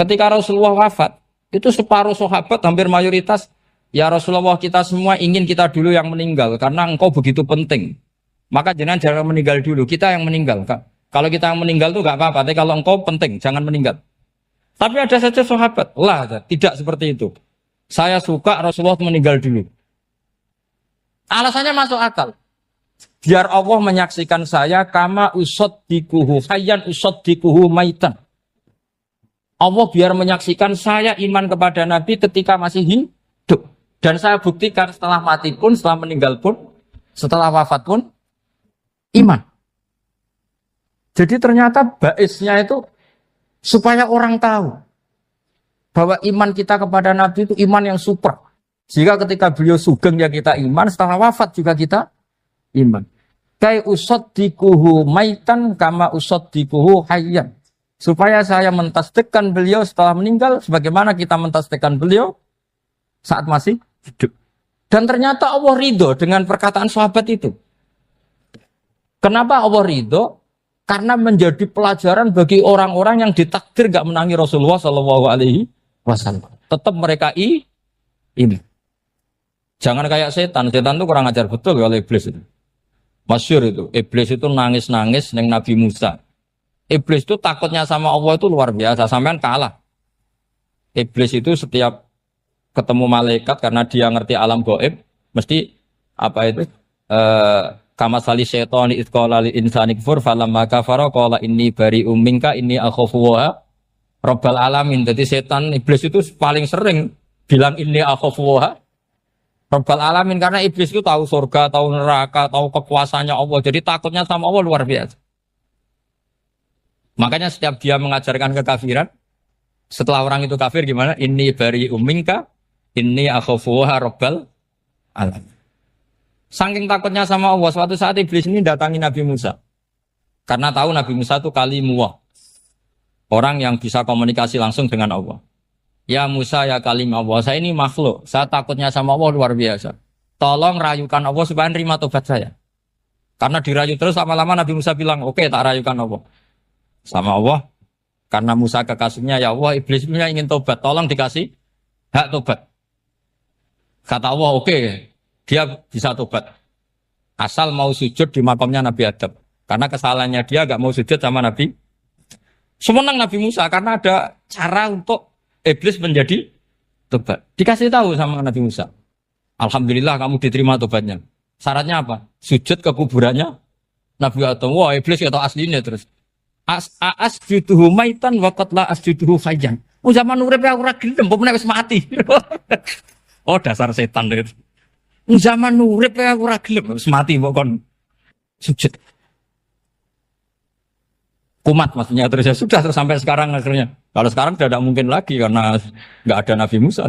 Ketika Rasulullah wafat, itu separuh sahabat hampir mayoritas, ya Rasulullah kita semua ingin kita dulu yang meninggal karena engkau begitu penting. Maka jangan meninggal dulu, kita yang meninggal. Kalau kita yang meninggal tuh gak apa-apa, tapi kalau engkau penting, jangan meninggal. Tapi ada saja sahabat, tidak seperti itu. Saya suka Rasulullah meninggal dulu. Alasannya masuk akal. Biar Allah menyaksikan saya kama usaddikuhu hayyan usaddikuhu maitan. Allah biar menyaksikan saya iman kepada Nabi ketika masih hidup. Dan saya buktikan setelah mati pun, setelah meninggal pun, setelah wafat pun, iman. Jadi ternyata baisnya itu supaya orang tahu bahwa iman kita kepada Nabi itu iman yang super. Jika ketika beliau sugeng ya kita iman, setelah wafat juga kita iman. Kai usaddikuhu maitan kama usaddikuhu hayyan. Supaya saya mentasdikkan beliau setelah meninggal sebagaimana kita mentasdikkan beliau saat masih hidup. Dan ternyata Allah ridho dengan perkataan sahabat itu. Kenapa Allah ridho? Karena menjadi pelajaran bagi orang-orang yang ditakdir gak menangi Rasulullah SAW. Tetap mereka ini. Jangan kayak setan. Setan itu kurang ajar betul oleh iblis itu. Masyhur itu. Iblis itu nangis-nangis neng Nabi Musa. Iblis itu takutnya sama Allah itu luar biasa. Sampean kalah. Iblis itu setiap ketemu malaikat karena dia ngerti alam gaib, mesti apa itu? Kama sali syaitani id qala lil insani kfur falamma kafara qala inni bari'um minka inni akhafu wa rabbal alamin. Jadi setan iblis itu paling sering bilang inni akhafu wa rabbal alamin karena iblis itu tahu surga, tahu neraka, tahu kekuasaannya Allah. Jadi takutnya sama Allah luar biasa. Makanya setiap dia mengajarkan kekafiran, setelah orang itu kafir gimana? Inni bari'um minka inni akhafu wa rabbal alamin. Saking takutnya sama Allah, suatu saat iblis ini datangi Nabi Musa. Karena tahu Nabi Musa itu kalimullah. Orang yang bisa komunikasi langsung dengan Allah. Ya Musa ya kalim Allah, saya ini makhluk. Saya takutnya sama Allah luar biasa. Tolong rayukan Allah supaya nerima tobat saya. Karena dirayu terus lama-lama Nabi Musa bilang, oke, tak rayukan Allah. Sama Allah. Karena Musa kekasihnya, ya Allah, iblis punya ingin tobat. Tolong dikasih hak tobat. Kata Allah, oke. Dia bisa tobat. Asal mau sujud di makamnya Nabi Adam. Karena kesalahannya dia gak mau sujud sama Nabi. Semenang Nabi Musa karena ada cara untuk iblis menjadi tobat. Dikasih tahu sama Nabi Musa. Alhamdulillah kamu diterima tobatnya. Syaratnya apa? Sujud ke kuburannya Nabi Adam. Wah iblis ya tahu aslinya terus. Asjuduhu maitan wa qatla asjuduhu hayyan. Zaman urip aku ora gelem, mbok nek wis mati. Oh dasar setan itu. Zaman urip aku ora gelem wis mati mbok kon sujud. Kumat maksudnya terus ya sudah terus sampai sekarang akhirnya. Kalau sekarang sudah tidak mungkin lagi karena nggak ada Nabi Musa.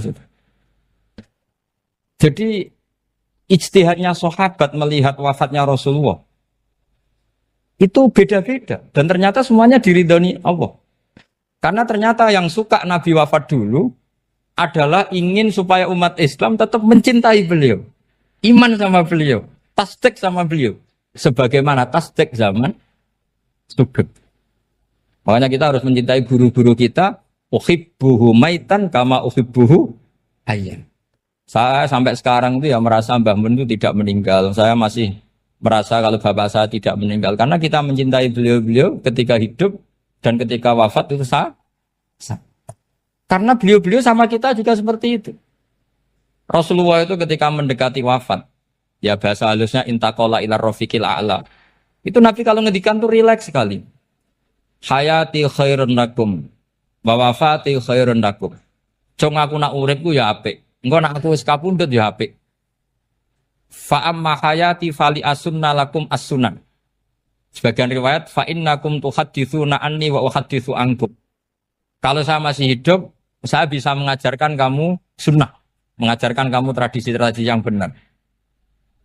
Jadi ijtihadnya sahabat melihat wafatnya Rasulullah itu beda-beda dan ternyata semuanya diridhoni Allah. Karena ternyata yang suka Nabi wafat dulu adalah ingin supaya umat Islam tetap mencintai beliau. Iman sama beliau, tasdik sama beliau. Sebagaimana tasdik zaman sugeng. Makanya kita harus mencintai guru-guru kita. Uhibbuhu maitan kama uhibbuhu hayyan. Saya sampai sekarang itu ya merasa Mbah Mun itu tidak meninggal. Saya masih merasa kalau bapak saya tidak meninggal. Karena kita mencintai beliau-beliau ketika hidup dan ketika wafat itu sama. Karena beliau-beliau sama kita juga seperti itu. Rasulullah itu ketika mendekati wafat, ya bahasa halusnya intaqala ila rafiqil a'la. Itu Nabi kalau ngedikan tuh rileks sekali. Hayati khairun lakum wa wafati khairun lakum. Cung aku nak uripku ya apik. Engko nak aku wis kapundhut ya apik. Fa amma hayati fali asunna lakum as-sunan. Sebagian riwayat fa innakum tuhadditsuna anni wa uhadditsu ankum. Kalau saya masih hidup, saya bisa mengajarkan kamu sunnah, mengajarkan kamu tradisi-tradisi yang benar.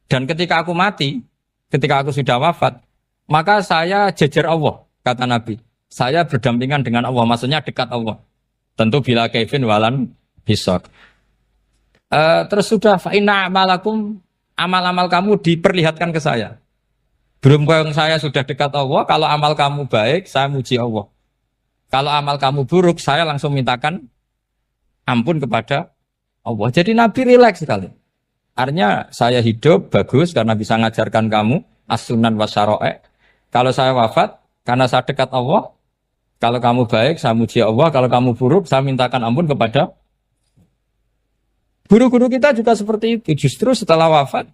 Dan ketika aku mati, ketika aku sudah wafat, maka saya jejer Allah, kata Nabi. Saya berdampingan dengan Allah, maksudnya dekat Allah. Tentu bila kaifin walan hisab. Terus sudah fa inna amalakum, amal-amal kamu diperlihatkan ke saya. Belum yang saya sudah dekat Allah, kalau amal kamu baik, saya muji Allah. Kalau amal kamu buruk, saya langsung mintakan ampun kepada Allah. Jadi Nabi rileks sekali. Artinya saya hidup bagus karena bisa ngajarkan kamu as-sunan wasyara'i. Kalau saya wafat karena saya dekat Allah. Kalau kamu baik, saya muji Allah. Kalau kamu buruk, saya mintakan ampun kepada guru-guru kita juga seperti itu. Justru setelah wafat,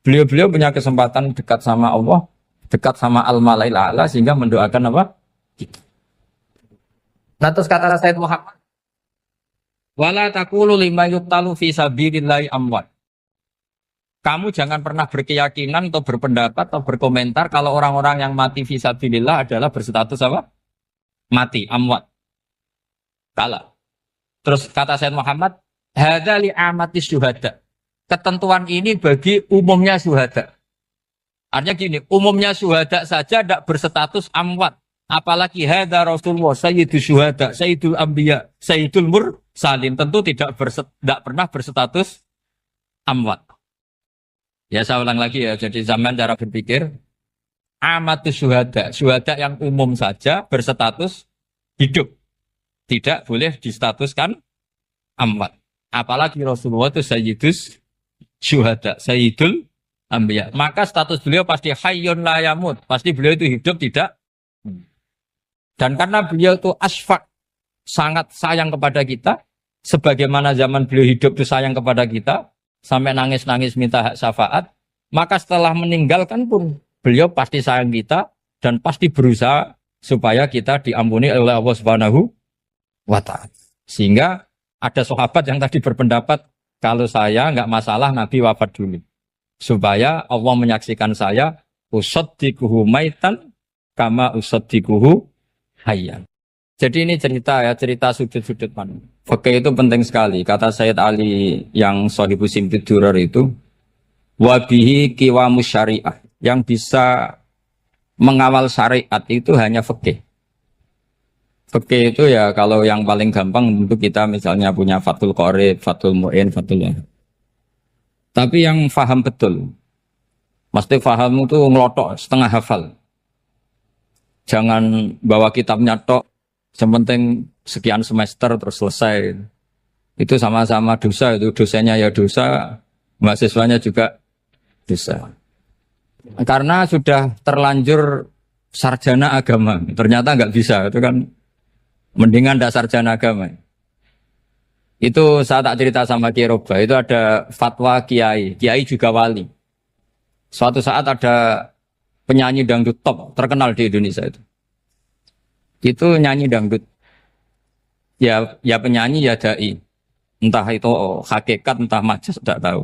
beliau-beliau punya kesempatan dekat sama Allah, dekat sama Al-Malail A'la sehingga mendoakan apa? Nah terus kata Sayyid Muhammad, wala taqulu lima yuqtalu fi sabilillahi amwat. Kamu jangan pernah berkeyakinan atau berpendapat atau berkomentar kalau orang-orang yang mati fi sabilillah adalah berstatus apa? Mati, amwat. Kalah. Terus kata Sayyid Muhammad, hadza li amatis syuhada. Ketentuan ini bagi umumnya syuhada. Artinya gini, umumnya syuhada saja tidak berstatus amwat. Apalagi hadza Rasulullah, sayyidul syuhada, sayyidul anbiya, sayyidul mursalin. Tentu tidak pernah berstatus amwat. Ya saya ulang lagi ya, jadi zaman cara berpikir, amatus syuhada, syuhada yang umum saja berstatus hidup. Tidak boleh distatuskan amwat. Apalagi Rasulullah itu sayyidus syuhada, sayyidul anbiya. Maka status beliau pasti hayyun la yamut. Pasti beliau itu hidup tidak. Dan karena beliau itu asfaq, sangat sayang kepada kita, sebagaimana zaman beliau hidup itu sayang kepada kita, sampai nangis-nangis minta hak syafaat, maka setelah meninggalkan pun beliau pasti sayang kita dan pasti berusaha supaya kita diampuni oleh Allah Subhanahu wa ta'ala. Sehingga ada sahabat yang tadi berpendapat kalau saya nggak masalah Nabi wafat dulu. Supaya Allah menyaksikan saya usaddiquhu maitan kama usaddiquhu hayyan. Jadi ini cerita ya, cerita sudut-sudut mana. Fikih itu penting sekali. Kata Sayyid Ali yang Shahibu Simtud Durar itu, wabihi qiwamus syariah. Yang bisa mengawal syariat itu hanya fikih. Fikih itu ya kalau yang paling gampang untuk kita misalnya punya Fathul Qorib, Fathul Mu'in, Fathul Wahab. Tapi yang faham betul, mesti faham itu ngelotok setengah hafal. Jangan bawa kitabnya tok, yang penting sekian semester terus selesai. Itu sama-sama dosa, itu dosennya ya dosa, mahasiswanya juga dosa. Karena sudah terlanjur sarjana agama, ternyata nggak bisa, itu kan mendingan ndak sarjana agama. Itu saya tak cerita sama Kiai Roba, itu ada fatwa kiai juga wali. Suatu saat ada penyanyi dangdut top terkenal di Indonesia itu nyanyi dangdut. Ya penyanyi ya dai. Entah itu hakikat entah majas tidak tahu.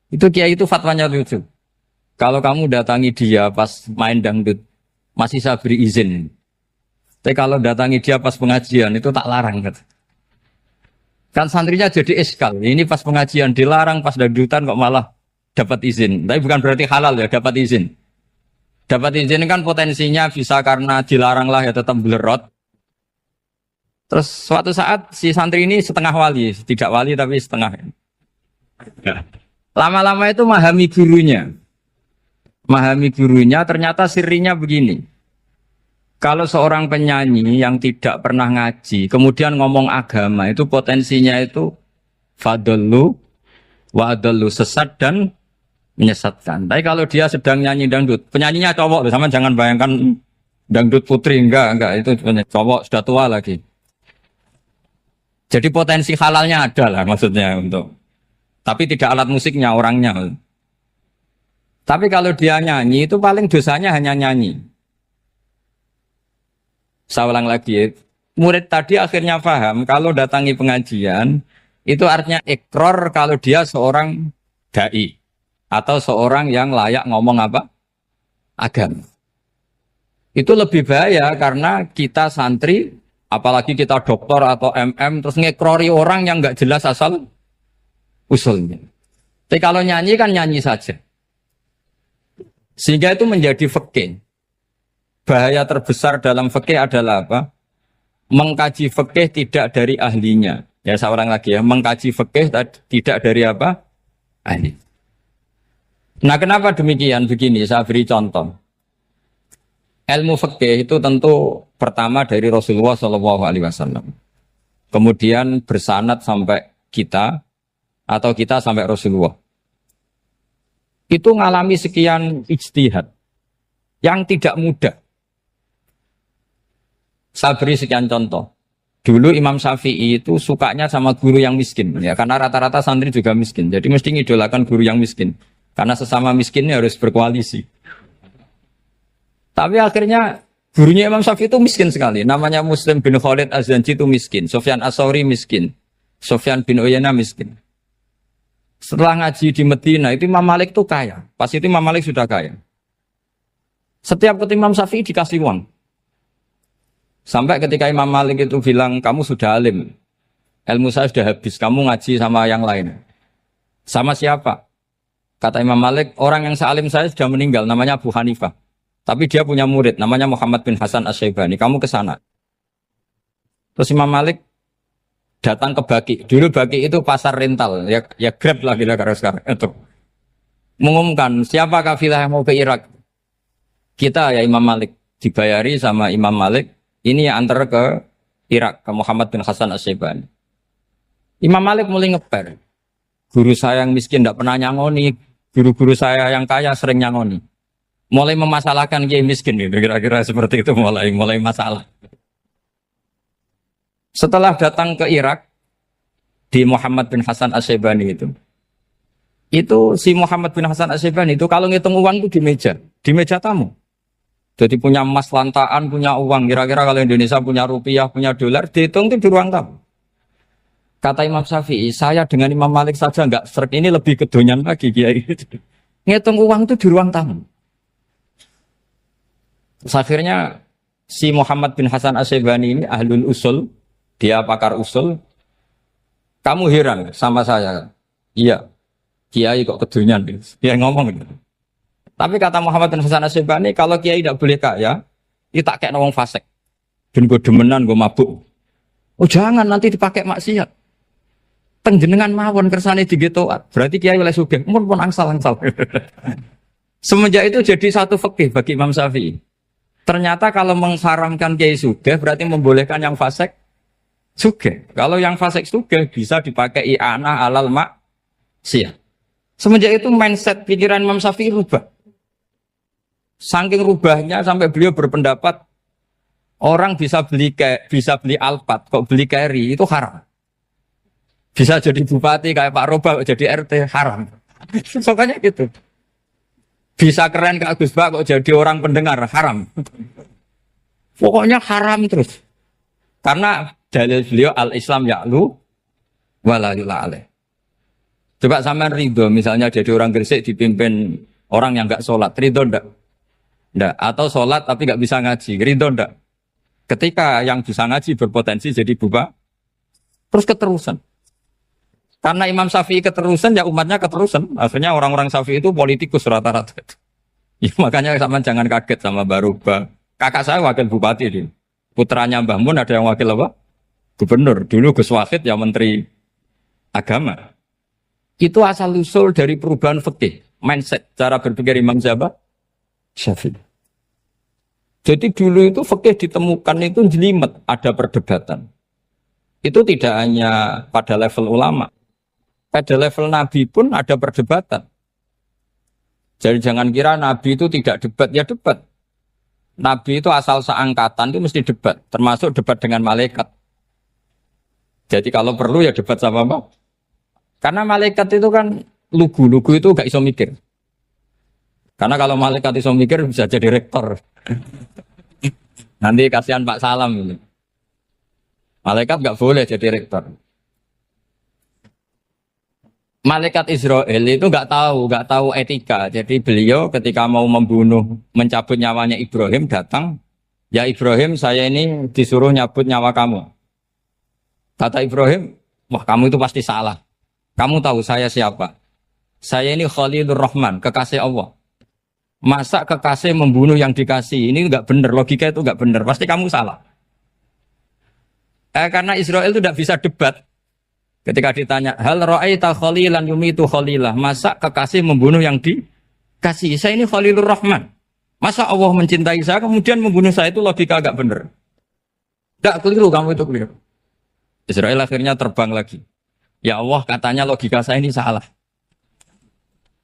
Itu kiai itu fatwanya lucu. Kalau kamu datangi dia pas main dangdut masih saya beri izin. Tapi kalau datangi dia pas pengajian itu tak larang gitu. Kan santrinya jadi eskal. Ini pas pengajian dilarang, pas dangdutan kok malah dapat izin. Tapi bukan berarti halal ya, dapat izin. Dapat izin kan potensinya bisa karena dilarang lah ya tetap belerot. Terus suatu saat si santri ini setengah wali, tidak wali tapi setengah. Lama-lama itu memahami gurunya. Memahami gurunya ternyata sirinya begini. Kalau seorang penyanyi yang tidak pernah ngaji, kemudian ngomong agama, itu potensinya itu fadallu wa adallu, sesat dan menyesatkan. Tapi kalau dia sedang nyanyi dangdut, penyanyinya cowok, sama jangan bayangkan dangdut putri, enggak, itu cowok sudah tua lagi. Jadi potensi halalnya ada lah maksudnya untuk. Tapi tidak alat musiknya, orangnya. Tapi kalau dia nyanyi, itu paling dosanya hanya nyanyi. Saya ulang lagi, murid tadi akhirnya paham kalau datangi pengajian itu artinya ikrar kalau dia seorang dai atau seorang yang layak ngomong apa? Agama. Itu lebih bahaya karena kita santri, apalagi kita doktor atau MM terus ngekrori orang yang nggak jelas asal usulnya. Tapi kalau nyanyi kan nyanyi saja. Sehingga itu menjadi fikih. Bahaya terbesar dalam fikih adalah apa? Mengkaji fikih tidak dari ahlinya. Ya saya ulang lagi ya, mengkaji fikih tidak dari apa? Ahli. Nah kenapa demikian? Begini, saya beri contoh. Ilmu fikih itu tentu pertama dari Rasulullah Shallallahu Alaihi Wasallam. Kemudian bersanad sampai kita atau kita sampai Rasulullah. Itu ngalami sekian ijtihad yang tidak mudah. Saya beri sekian contoh. Dulu Imam Syafi'i itu sukanya sama guru yang miskin, ya karena rata-rata santri juga miskin. Jadi mesti ngidolakan guru yang miskin, karena sesama miskinnya harus berkoalisi. Tapi akhirnya gurunya Imam Syafi'i itu miskin sekali. Namanya Muslim bin Khalid Az-Zanji itu miskin, Sufyan As-Sauri miskin, Sufyan bin Uyainah miskin. Setelah ngaji di Medina itu Imam Malik itu kaya. Pas itu Imam Malik sudah kaya. Setiap ketemu Imam Syafi'i dikasih uang. Sampai ketika Imam Malik itu bilang, kamu sudah alim, ilmu saya sudah habis, kamu ngaji sama yang lain. Sama siapa? Kata Imam Malik, orang yang sealim saya sudah meninggal, namanya Abu Hanifah. Tapi dia punya murid, namanya Muhammad bin Hasan Asy-Syaibani, kamu ke sana. Terus Imam Malik datang ke Baki. Dulu Baki itu pasar rental, ya Grab lah kira-kira sekarang. Itu mengumumkan, siapa kafilah yang mau ke Irak? Kita ya Imam Malik, dibayari sama Imam Malik. Ini yang antar ke Irak, ke Muhammad bin Hasan Asy-Syaibani. Imam Malik mulai ngeper. Guru saya yang miskin tidak pernah nyangoni, guru-guru saya yang kaya sering nyangoni. Mulai memasalahkan kiai miskin gitu, kira-kira seperti itu mulai masalah. Setelah datang ke Irak di Muhammad bin Hasan Asy-Syaibani itu si Muhammad bin Hasan Asy-Syaibani itu kalau ngitung uang itu di meja tamu. Jadi punya emas lantaan, punya uang. Kira-kira kalau Indonesia punya rupiah, punya dolar, dihitung itu di ruang tamu. Kata Imam Syafi'i, saya dengan Imam Malik saja enggak serik, ini lebih kedonyan lagi kiai. Ngitung uang itu di ruang tamu. Terus akhirnya si Muhammad bin Hasan Asy-Syaibani ini ahlul usul, dia pakar usul. Kamu heran sama saya? Iya, kiai kok kedonyan. Dia ngomong gitu. Tapi kata Muhammad bin Hasan Asy-Syaibani, kalau kiai tidak boleh kaya, itu tak kayak wong fasik. Ben gue demenan, gue mabuk. Oh jangan, nanti dipakai maksiat. Tengjenengan mawon kersane digetoat. Berarti kiai oleh sugih, pun angsal-angsal. Semenjak itu jadi satu fikih bagi Imam Syafi'i. Ternyata kalau mengharamkan kiai sugih, berarti membolehkan yang fasik sugih. Kalau yang fasik sugih bisa dipakai i'anah alal maksiat. Semenjak itu mindset pikiran Imam Syafi'i rubah. Saking rubahnya sampai beliau berpendapat orang bisa beli Alphard, kok beli carry itu haram. Bisa jadi bupati kayak Pak Roba, kok jadi RT haram. Pokoknya gitu. Bisa keren Kak Gus Bak, kok jadi orang pendengar haram. Pokoknya haram terus. Karena dalil beliau al-Islam ya'lu wala yula alaih. Coba sampean ridho misalnya jadi orang Gresik dipimpin orang yang enggak sholat, ridho ndak? Ndak, atau sholat tapi nggak bisa ngaji, ridho ndak? Ketika yang bisa ngaji berpotensi jadi buba, terus keterusan. Karena Imam Syafi'i keterusan, ya umatnya keterusan. Akhirnya orang-orang Syafi'i itu politikus rata-rata. Ya, makanya sama jangan kaget sama Baruba. Kakak saya wakil bupati ini. Putranya Mbah Mun ada yang wakil apa? Gubernur. Dulu Gus Wahid ya menteri agama. Itu asal usul dari perubahan fikih, mindset, cara berpikir Imam Syafi'i. Jadi dulu itu fikih ditemukan itu jelimet, ada perdebatan. Itu tidak hanya pada level ulama, pada level Nabi pun ada perdebatan. Jadi jangan kira Nabi itu tidak debat, ya debat. Nabi itu asal seangkatan itu mesti debat, termasuk debat dengan malaikat. Jadi kalau perlu ya debat sama apa? Karena malaikat itu kan lugu itu gak iso mikir. Karena kalau malaikat iso mikir bisa jadi rektor. Nanti kasihan Pak Salam ini. Malaikat gak boleh jadi rektor. Malaikat Israel itu gak tahu etika. Jadi beliau ketika mau membunuh, mencabut nyawanya Ibrahim datang, ya Ibrahim saya ini disuruh nyabut nyawa kamu. Kata Ibrahim, wah kamu itu pasti salah. Kamu tahu saya siapa? Saya ini Khalilur Rahman, kekasih Allah. Masa kekasih membunuh yang dikasih? Ini enggak benar, logika itu enggak benar. Pasti kamu salah. Karena Israel itu tidak bisa debat. Ketika ditanya, hal ra'aita khalilan yumitu khalilah. Masa kekasih membunuh yang dikasih? Saya ini Khalilur Rahman. Masa Allah mencintai saya kemudian membunuh saya, itu logika agak bener. Gak keliru, kamu itu keliru. Israel akhirnya terbang lagi. Ya Allah, katanya logika saya ini salah.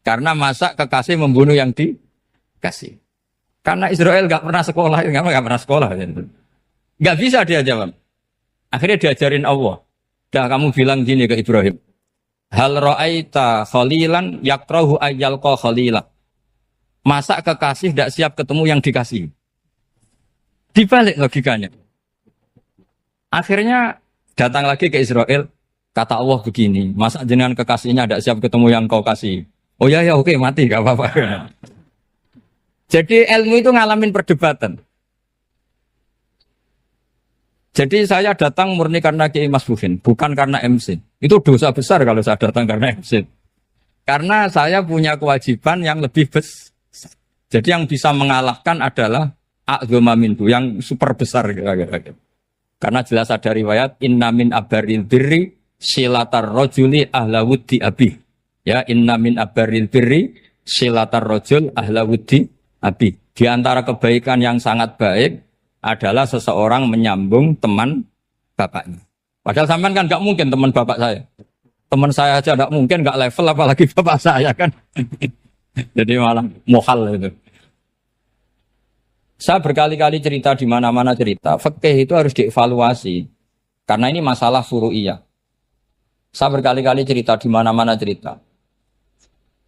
Karena masa kekasih membunuh yang dikasih. Karena Israel gak pernah sekolah, gak pernah sekolah. Gak bisa dia jawab. Akhirnya diajarin Allah. Dah kamu bilang gini ke Ibrahim. Hal ra'aita khalilan yakrahu ayyalqa khalila. Masa kekasih tidak siap ketemu yang dikasih. Dibalik logikanya. Akhirnya datang lagi ke Israel. Kata Allah begini. Masa jenengan kekasihnya tidak siap ketemu yang kau kasih. Oh ya oke mati gak apa-apa. Jadi ilmu itu ngalamin perdebatan. Jadi saya datang murni karena Kiai Mas Buhin, bukan karena MC. Itu dosa besar kalau saya datang karena MC. Karena saya punya kewajiban yang lebih besar. Jadi yang bisa mengalahkan adalah a'dzama minhu, yang super besar kira-kira. Karena jelas ada riwayat inna min abaril birri silatar rajuli ahla wuddi abi. Ya, inna min abaril birri silatar rajul ahla wuddi abi. Di antara kebaikan yang sangat baik adalah seseorang menyambung teman bapaknya. Padahal sampean kan nggak mungkin teman bapak saya. Teman saya aja nggak mungkin, nggak level apalagi bapak saya kan. Jadi malah mohal itu. Saya berkali-kali cerita di mana-mana cerita. Fikih itu harus dievaluasi. Karena ini masalah furu'iyah. Saya berkali-kali cerita di mana-mana cerita.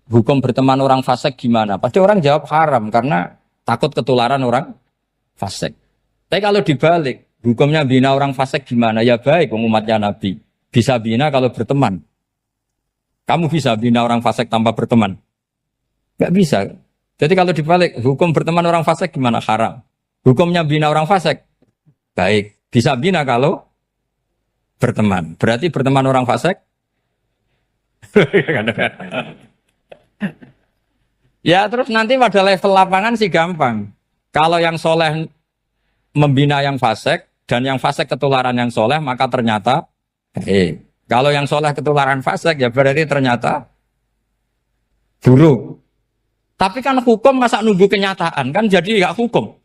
Hukum berteman orang fasik gimana? Pasti orang jawab haram karena takut ketularan orang fasik. Tapi kalau dibalik, hukumnya bina orang fasik gimana? Ya baik, umatnya Nabi. Bisa bina kalau berteman. Kamu bisa bina orang fasik tanpa berteman? Gak bisa. Jadi kalau dibalik, hukum berteman orang fasik gimana? Haram. Hukumnya bina orang fasik? Baik. Bisa bina kalau berteman. Berarti berteman orang fasik? Ya terus nanti pada level lapangan sih gampang. Kalau yang soleh membina yang fasik dan yang fasik ketularan yang soleh, maka ternyata kalau yang soleh ketularan fasik ya berarti ternyata buruk. Tapi kan hukum masa nunggu kenyataan kan jadi nggak hukum.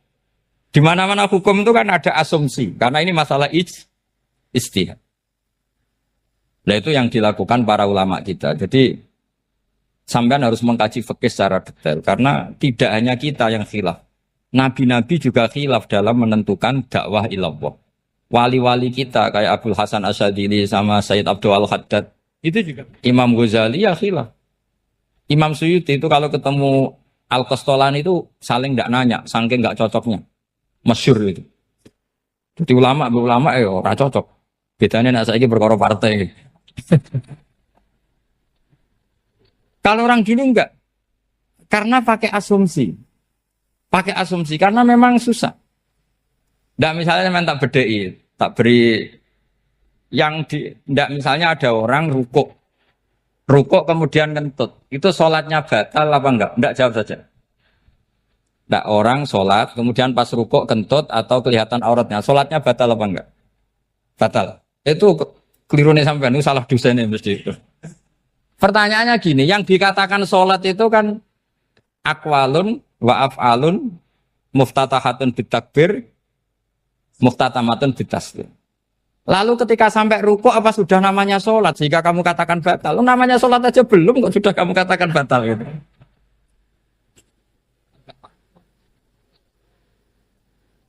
Di mana-mana hukum itu kan ada asumsi karena ini masalah ijtihad. Nah itu yang dilakukan para ulama kita. Jadi sampean harus mengkaji fikih secara detail karena tidak hanya kita yang khilaf. Nabi-nabi juga khilaf dalam menentukan dakwah ilallah. Wali-wali kita kayak Abdul Hasan Asyadili sama Sayyid Abdul Al-Haddad itu juga. Imam Ghazali ya khilaf. Imam Suyuti itu kalau ketemu Al-Qastolani itu saling tidak nanya, saking nggak cocoknya. Masyhur itu. Jadi ulama ora cocok. Bedanya nak saiki perkara partai. Kalau orang dulu enggak. Karena pakai asumsi. Pakai asumsi karena memang susah. Ndak misalnya memang tak bedai, tak beri yang di ndak misalnya ada orang rukuk kemudian kentut. Itu sholatnya batal apa enggak? Enggak, jawab saja. Enggak, orang sholat kemudian pas rukuk kentut atau kelihatan auratnya, sholatnya batal apa enggak? Batal. Itu keliru nih sampean, itu salah dosennya mesti itu. Pertanyaannya gini, yang dikatakan sholat itu kan aqwalun wa af'alun muftatahatun bitakbir muftatamatun bitaslim. Lalu ketika sampai rukuk apa sudah namanya sholat jika kamu katakan batal? Namanya sholat aja belum kok sudah kamu katakan batal gitu.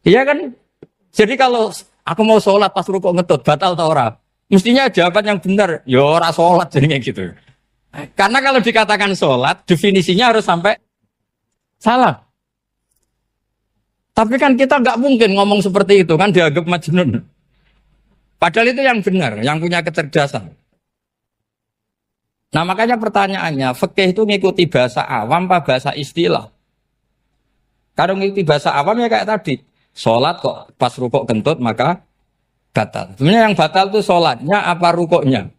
Iya kan? Jadi kalau aku mau sholat pas rukuk ngetut batal atau ora? Mestinya jawaban yang benar, ya ora sholat jadinya gitu. Karena kalau dikatakan sholat definisinya harus sampai salah. Tapi kan kita nggak mungkin ngomong seperti itu kan dianggap majnun. Padahal itu yang benar, yang punya kecerdasan. Nah makanya pertanyaannya, fikih itu ngikuti bahasa awam apa bahasa istilah? Kalau ngikuti bahasa awam ya kayak tadi, sholat kok pas rukuk kentut maka batal. Sebenarnya yang batal itu sholatnya apa rukuknya?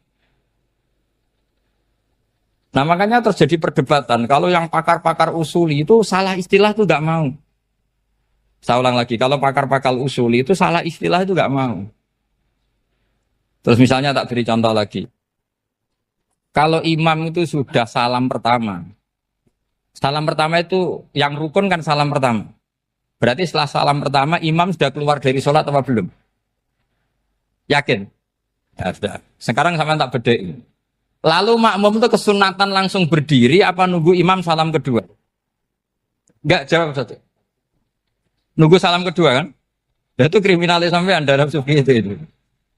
Nah makanya terjadi perdebatan. Kalau yang pakar-pakar usuli itu salah istilah itu nggak mau. Saya ulang lagi, kalau pakar-pakar usuli itu salah istilah itu nggak mau. Terus misalnya tak beri contoh lagi. Kalau imam itu sudah salam pertama, Salam pertama itu yang rukun kan salam pertama. Berarti setelah salam pertama imam sudah keluar dari sholat apa belum? Yakin? Ya sudah. Sekarang sama tak bedai. Lalu makmum itu kesunatan langsung berdiri apa nunggu imam salam kedua? Enggak, jawab satu. Nunggu salam kedua kan? Ya itu kriminalnya sampai Anda dalam sufi itu.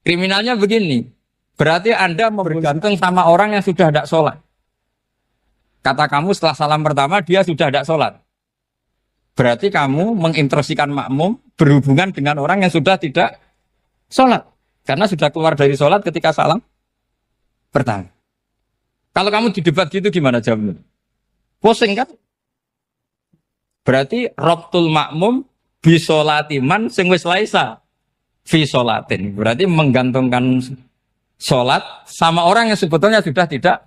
Kriminalnya begini. Berarti Anda bergantung sama orang yang sudah tidak sholat. Kata kamu setelah salam pertama dia sudah tidak sholat. Berarti kamu menginstruksikan makmum berhubungan dengan orang yang sudah tidak sholat. Karena sudah keluar dari sholat ketika salam pertama. Kalau kamu di debat gitu gimana jawabnya? Pusing kan? Berarti robtul makmum bisolatiman sing wis laisa fi sholatin. Berarti menggantungkan sholat sama orang yang sebetulnya sudah tidak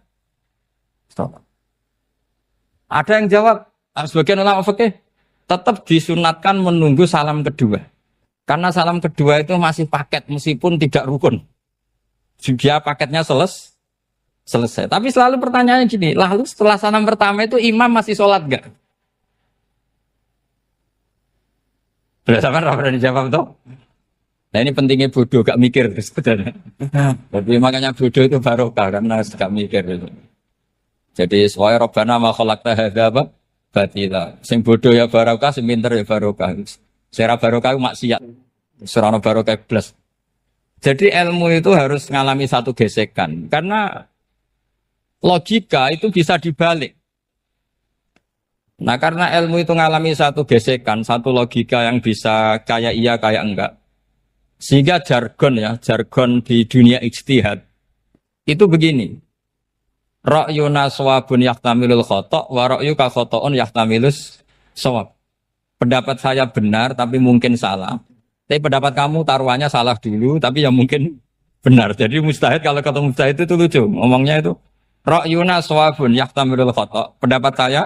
sholat. Ada yang jawab, sebagian ulama fikih tetap disunatkan menunggu salam kedua. Karena salam kedua itu masih paket meskipun tidak rukun. Dia paketnya selesai. Tapi selalu pertanyaannya gini, lalu setelah salam pertama itu imam masih sholat enggak? Sudah sampai berani dijawab toh? Nah ini pentingnya bodoh, gak mikir sebenarnya. Jadi makanya bodoh itu barokah karena gak mikir itu. Jadi soalnya Rabbana ma khalaqta hadza apa? Batila. Sing bodoh ya barokah, sing pinter ya barokah. Sing barokah maksiat. Surana barokah plus. Jadi ilmu itu harus mengalami satu gesekan karena logika itu bisa dibalik. Nah karena ilmu itu mengalami satu gesekan, satu logika yang bisa kayak iya kayak enggak. Sehingga jargon di dunia ijtihad itu begini. Ra'yuna shawabun yahtamilul khata' wa ra'yuka khata'un yahtamilus shawab. Pendapat saya benar tapi mungkin salah. Tapi pendapat kamu taruhannya salah dulu tapi yang mungkin benar. Jadi mustahid kalau ketemu mustahid itu lucu. Ngomongnya itu ra'yuna shawabun yahtamilul khata'. Pendapat saya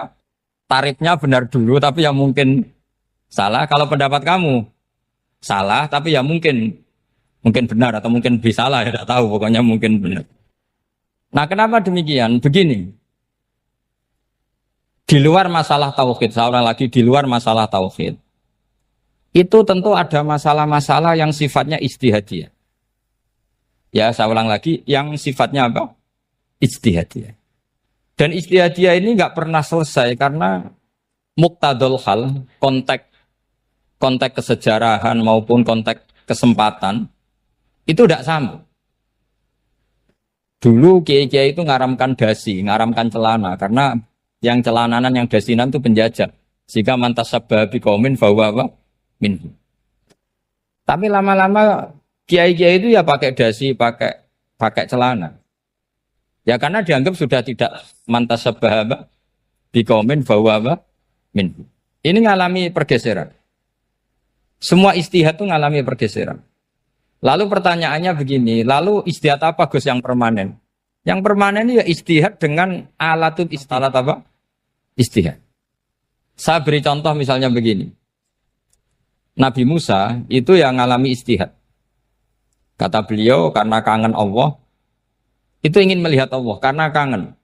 tarifnya benar dulu tapi yang mungkin salah. Kalau pendapat kamu salah tapi ya mungkin benar atau mungkin bisa salah ya tidak tahu pokoknya mungkin benar. Nah kenapa demikian? Begini, di luar masalah tauhid, saya ulang lagi di luar masalah tauhid, itu tentu ada masalah-masalah yang sifatnya ijtihadiyah. Ya saya ulang lagi, yang sifatnya apa? Ijtihadiyah. Dan ijtihadiyah ini nggak pernah selesai karena muqtadul hal, konteks kesejarahan maupun konteks kesempatan itu tidak sama. Dulu kiai-kiai itu ngaramkan dasi, ngaramkan celana karena yang celananan yang dasinan itu penjajah. Jika mantas sabah biqaumin fahuwa minhu. Tapi lama-lama kiai-kiai itu ya pakai dasi, pakai celana. Ya karena dianggap sudah tidak mantas sabah biqaumin fahuwa minhu. Ini ngalami pergeseran. Semua ijtihad itu ngalami pergeseran. Lalu pertanyaannya begini, lalu ijtihad apa Gus yang permanen? Yang permanen ya ijtihad dengan alatut ijtihad apa? Ijtihad. Saya beri contoh misalnya begini. Nabi Musa itu yang ngalami ijtihad. Kata beliau karena kangen Allah, itu ingin melihat Allah karena kangen.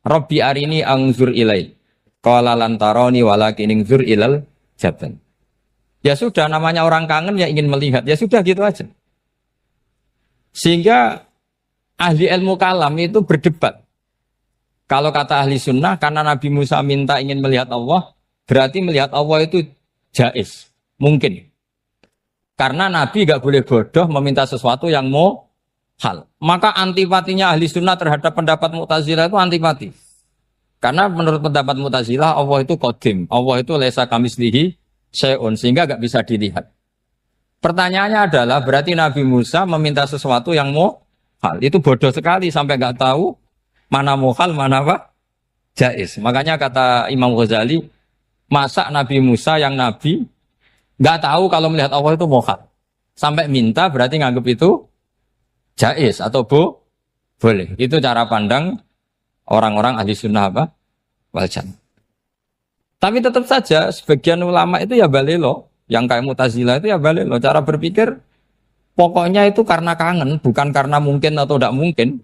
Rabbi arini anzur ilai. Qala lan tarani walakin anzur ilal jabal. Ya sudah namanya orang kangen ya ingin melihat. Ya sudah gitu aja. Sehingga ahli ilmu kalam itu berdebat. Kalau kata ahli sunnah, karena Nabi Musa minta ingin melihat Allah, berarti melihat Allah itu jaiz, mungkin. Karena Nabi gak boleh bodoh meminta sesuatu yang mau hal. Maka antipatinya ahli sunnah terhadap pendapat Mu'tazilah itu antipati. Karena menurut pendapat Mu'tazilah, Allah itu qadim. Allah itu laisa kamislihi syai'un, sehingga gak bisa dilihat. Pertanyaannya adalah berarti Nabi Musa meminta sesuatu yang mau hal. Itu bodoh sekali sampai nggak tahu mana mau hal, mana apa? Jaiz. Makanya kata Imam Ghazali, masa Nabi Musa yang Nabi nggak tahu kalau melihat Allah itu mau hal. Sampai minta berarti nganggap itu jaiz atau boleh. Itu cara pandang orang-orang ahli sunnah apa? Wal jamaah. Tapi tetap saja sebagian ulama itu ya balelo. Yang kayak Mu'tazilah itu ya balik loh. Cara berpikir pokoknya itu karena kangen, bukan karena mungkin atau tidak mungkin.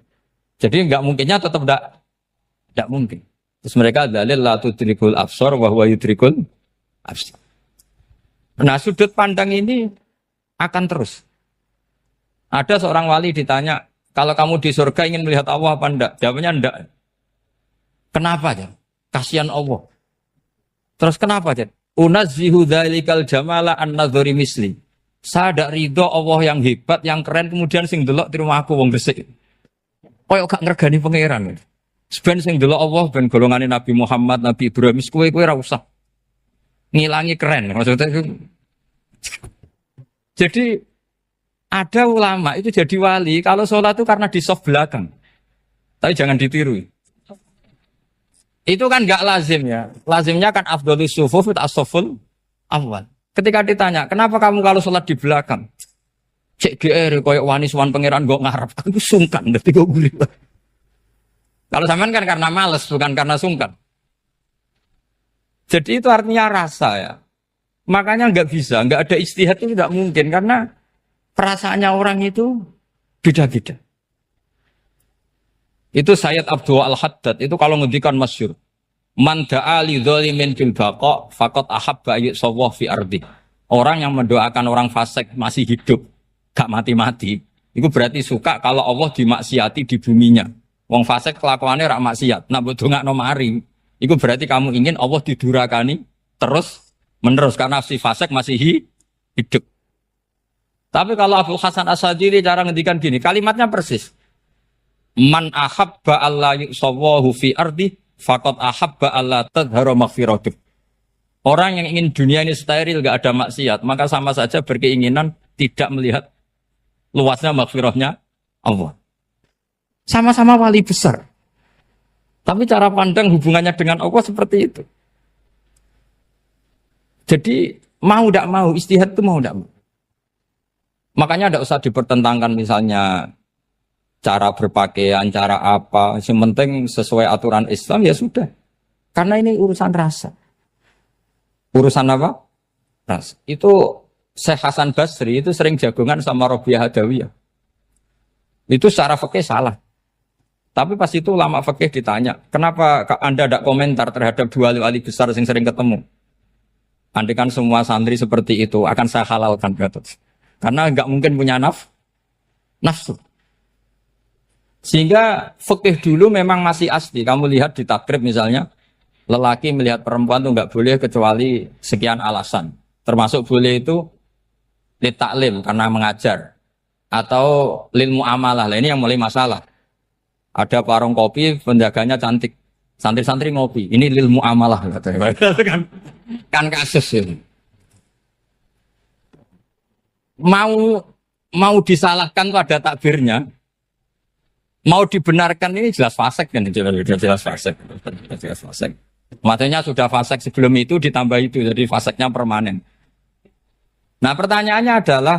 Jadi nggak mungkinnya tetap tidak mungkin. Terus mereka dalil la tudrikul absar wa huwa yudrikul absar. Nah, sudut pandang ini akan terus. Ada seorang wali ditanya, kalau kamu di surga ingin melihat Allah apa enggak? Jawabnya enggak. Kenapa aja? Kasihan Allah. Terus kenapa aja? Unazzihu dzalikal jamala an nadzuri misli. Saya tidak ridho Allah yang hebat, yang keren, kemudian sing delok di rumah aku wong resik. Koyo gak ngergani pangeran. Sebenarnya sing delok Allah ben golongane Nabi Muhammad, Nabi Ibrahim, kowe ora usah ngilangi keren. Maksudnya itu. Jadi ada ulama itu jadi wali kalau sholat itu karena di soft belakang. Tapi jangan ditiru. Itu kan nggak lazim ya. Lazimnya kan afdhalus sufuf as-saful awal. Ketika ditanya, kenapa kamu kalau sholat di belakang? Cek GR koyok wani suwan pangeran gak ngarep. Aku sungkan dadi kok guli. Kalau sampean kan karena males bukan karena sungkan. Jadi itu artinya rasa ya. Makanya nggak bisa, nggak ada ijtihad itu tidak mungkin karena perasaannya orang itu beda-beda. Itu Sayyid Abdul Al-Haddad itu kalau ngendikan masyhur. Man da'a li dzalimin bil baqa faqad ahabba yusawwah fi ardi. Orang yang mendoakan orang fasik masih hidup, gak mati-mati, itu berarti suka kalau Allah dimaksiati di buminya. Wong fasik kelakuannya rak maksiat, nak mbok dongakno mari. Itu berarti kamu ingin Allah didurakani terus menerus karena si fasik masih hidup. Tapi kalau Abdul Hasan As-Sadili cara ngendikan gini, kalimatnya persis. Man ahabba alla yusawwahu fi ardi faqad ahabba alla tadhharu maghfiratuh. Orang yang ingin dunia ini steril gak ada maksiat, maka sama saja berkeinginan tidak melihat luasnya maghfirahnya Allah. Sama-sama wali besar. Tapi cara pandang hubungannya dengan Allah seperti itu. Jadi mau tidak mau, ijtihad itu mau tidak mau. Makanya tidak usah dipertentangkan misalnya cara berpakaian, cara apa. Yang penting sesuai aturan Islam ya sudah. Karena ini urusan rasa. Urusan apa? Rasa. Itu Syekh Hasan Basri itu sering jagongan sama Robiah Hadawiyah. Itu secara fikih salah. Tapi pas itu ulama fikih ditanya, kenapa Anda tidak komentar terhadap dua wali besar yang sering ketemu? Andai kan semua santri seperti itu, akan saya halalkan. Karena nggak mungkin punya nafsu. Sehingga fikih dulu memang masih asli. Kamu lihat di takrib misalnya, lelaki melihat perempuan itu nggak boleh kecuali sekian alasan. Termasuk boleh itu li taklim karena mengajar. Atau lil muamalah. Nah, ini yang mulai masalah. Ada warung kopi, penjaganya cantik. Santri-santri ngopi. Ini lil muamalah. Kan kasus ini. Mau disalahkan pada takbirnya. Mau dibenarkan ini jelas fasik kan. Jelas fasik. Jelas fasik. Matanya sudah fasik sebelum itu ditambah itu. Jadi fasiknya permanen. Nah pertanyaannya adalah.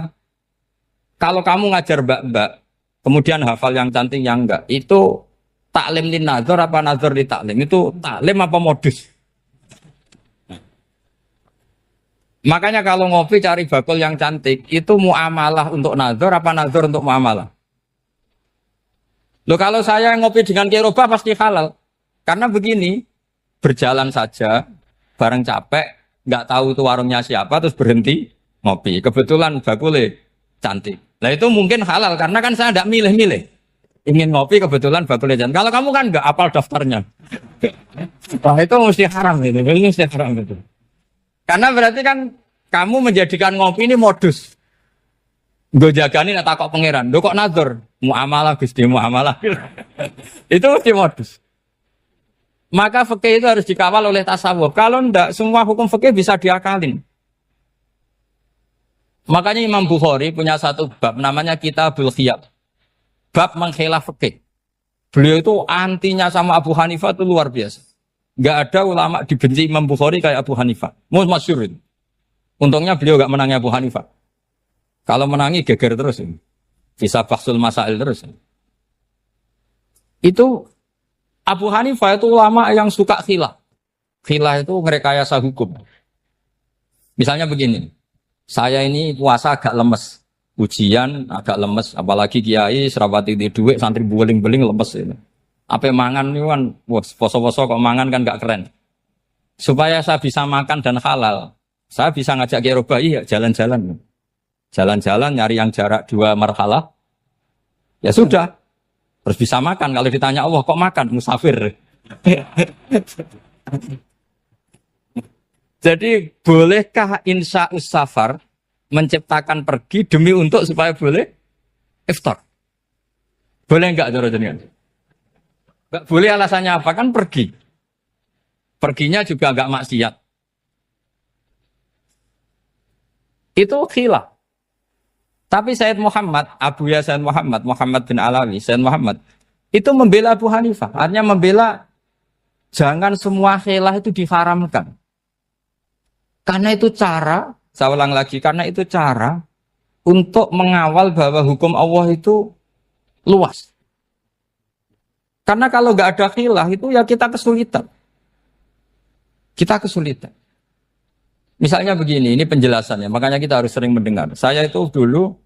Kalau kamu ngajar mbak-mbak. Kemudian hafal yang cantik yang enggak. Itu taklim li nazar apa nazar li taklim? Itu taklim apa modus? Makanya kalau ngopi cari bakul yang cantik. Itu muamalah untuk nazar apa nazar untuk muamalah? Loh kalau saya ngopi dengan kiroba pasti halal. Karena begini. Berjalan saja. Bareng capek. Nggak tahu itu warungnya siapa. Terus berhenti ngopi. Kebetulan bakulnya cantik. Nah itu mungkin halal karena kan saya tidak milih-milih. Ingin ngopi kebetulan bakulnya cantik. Kalau kamu kan nggak apal daftarnya. Wah itu mesti haram itu. Ini mesti haram itu. Karena berarti kan kamu menjadikan ngopi ini modus. Gue jagani nak takok pangeran. Lo kok nazar? Muamalah Gusti muamalah. Itu mesti modus. Maka fikih itu harus dikawal oleh tasawuf. Kalau ndak semua hukum fikih bisa diakalin. Makanya Imam Bukhari punya satu bab namanya Kitabul Khiyab. Bab mengkhilaf fikih. Beliau itu antinya sama Abu Hanifah itu luar biasa. Enggak ada ulama dibenci Imam Bukhari kayak Abu Hanifah. Masyhur itu. Untungnya beliau enggak menangi Abu Hanifah. Kalau menangi geger terus ini. Bisa bahsul masail terus. Itu Abu Hanifah itu ulama yang suka khilaf. Khilaf itu ngerekayasa hukum. Misalnya begini. Saya ini puasa agak lemes, ujian agak lemes, apalagi kiai serapati di duit, santri beling-beling lemes itu. Apa mangan nih kan, wah poso-poso kok mangan kan gak keren. Supaya saya bisa makan dan halal, saya bisa ngajak Kiai Robai ya jalan-jalan. Jalan-jalan nyari yang jarak 2 marhalah. Ya sudah, terus bisa makan. Kalau ditanya Allah kok makan musafir. Jadi bolehkah insa'us safar menciptakan pergi demi untuk supaya boleh iftar? Boleh enggak cara jenengan? Enggak boleh, alasannya apa? Kan pergi. Perginya juga enggak maksiat. Itu khilaf. Tapi Sayyid Muhammad, Abu Ya Sayyid Muhammad, Muhammad bin Alawi, Sayyid Muhammad, itu membela Abu Hanifah. Artinya membela jangan semua khilaf itu diharamkan. Karena itu cara, saya ulang lagi, karena itu cara untuk mengawal bahwa hukum Allah itu luas. Karena kalau nggak ada khilaf itu ya kita kesulitan. Kita kesulitan. Misalnya begini, ini penjelasannya, makanya kita harus sering mendengar. Saya itu dulu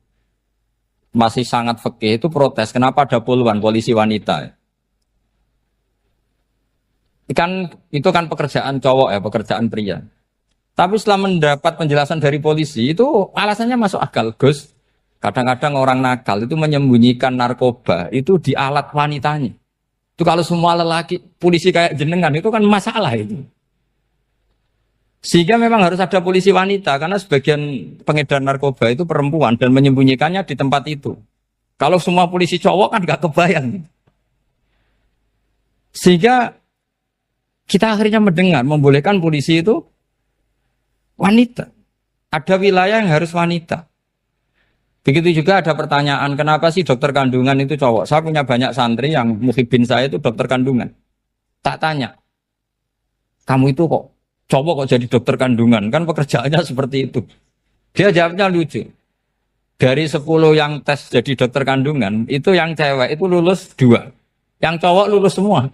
masih sangat fikih itu protes, kenapa ada puluhan polisi wanita? Itu kan pekerjaan cowok ya, pekerjaan pria. Tapi setelah mendapat penjelasan dari polisi, itu alasannya masuk akal, Gus. Kadang-kadang orang nakal itu menyembunyikan narkoba, itu di alat wanitanya. Itu kalau semua lelaki, polisi kayak jenengan, itu kan masalah itu. Sehingga memang harus ada polisi wanita, karena sebagian pengedar narkoba itu perempuan dan menyembunyikannya di tempat itu. Kalau semua polisi cowok kan gak kebayang. Sehingga kita akhirnya mendengar, membolehkan polisi itu wanita. Ada wilayah yang harus wanita. Begitu juga ada pertanyaan, kenapa sih dokter kandungan itu cowok? Saya punya banyak santri yang muhibin saya itu dokter kandungan. Tak tanya, kamu itu kok cowok kok jadi dokter kandungan? Kan pekerjaannya seperti itu. Dia jawabnya lucu. Dari 10 yang tes jadi dokter kandungan, itu yang cewek itu lulus 2. Yang cowok lulus semua.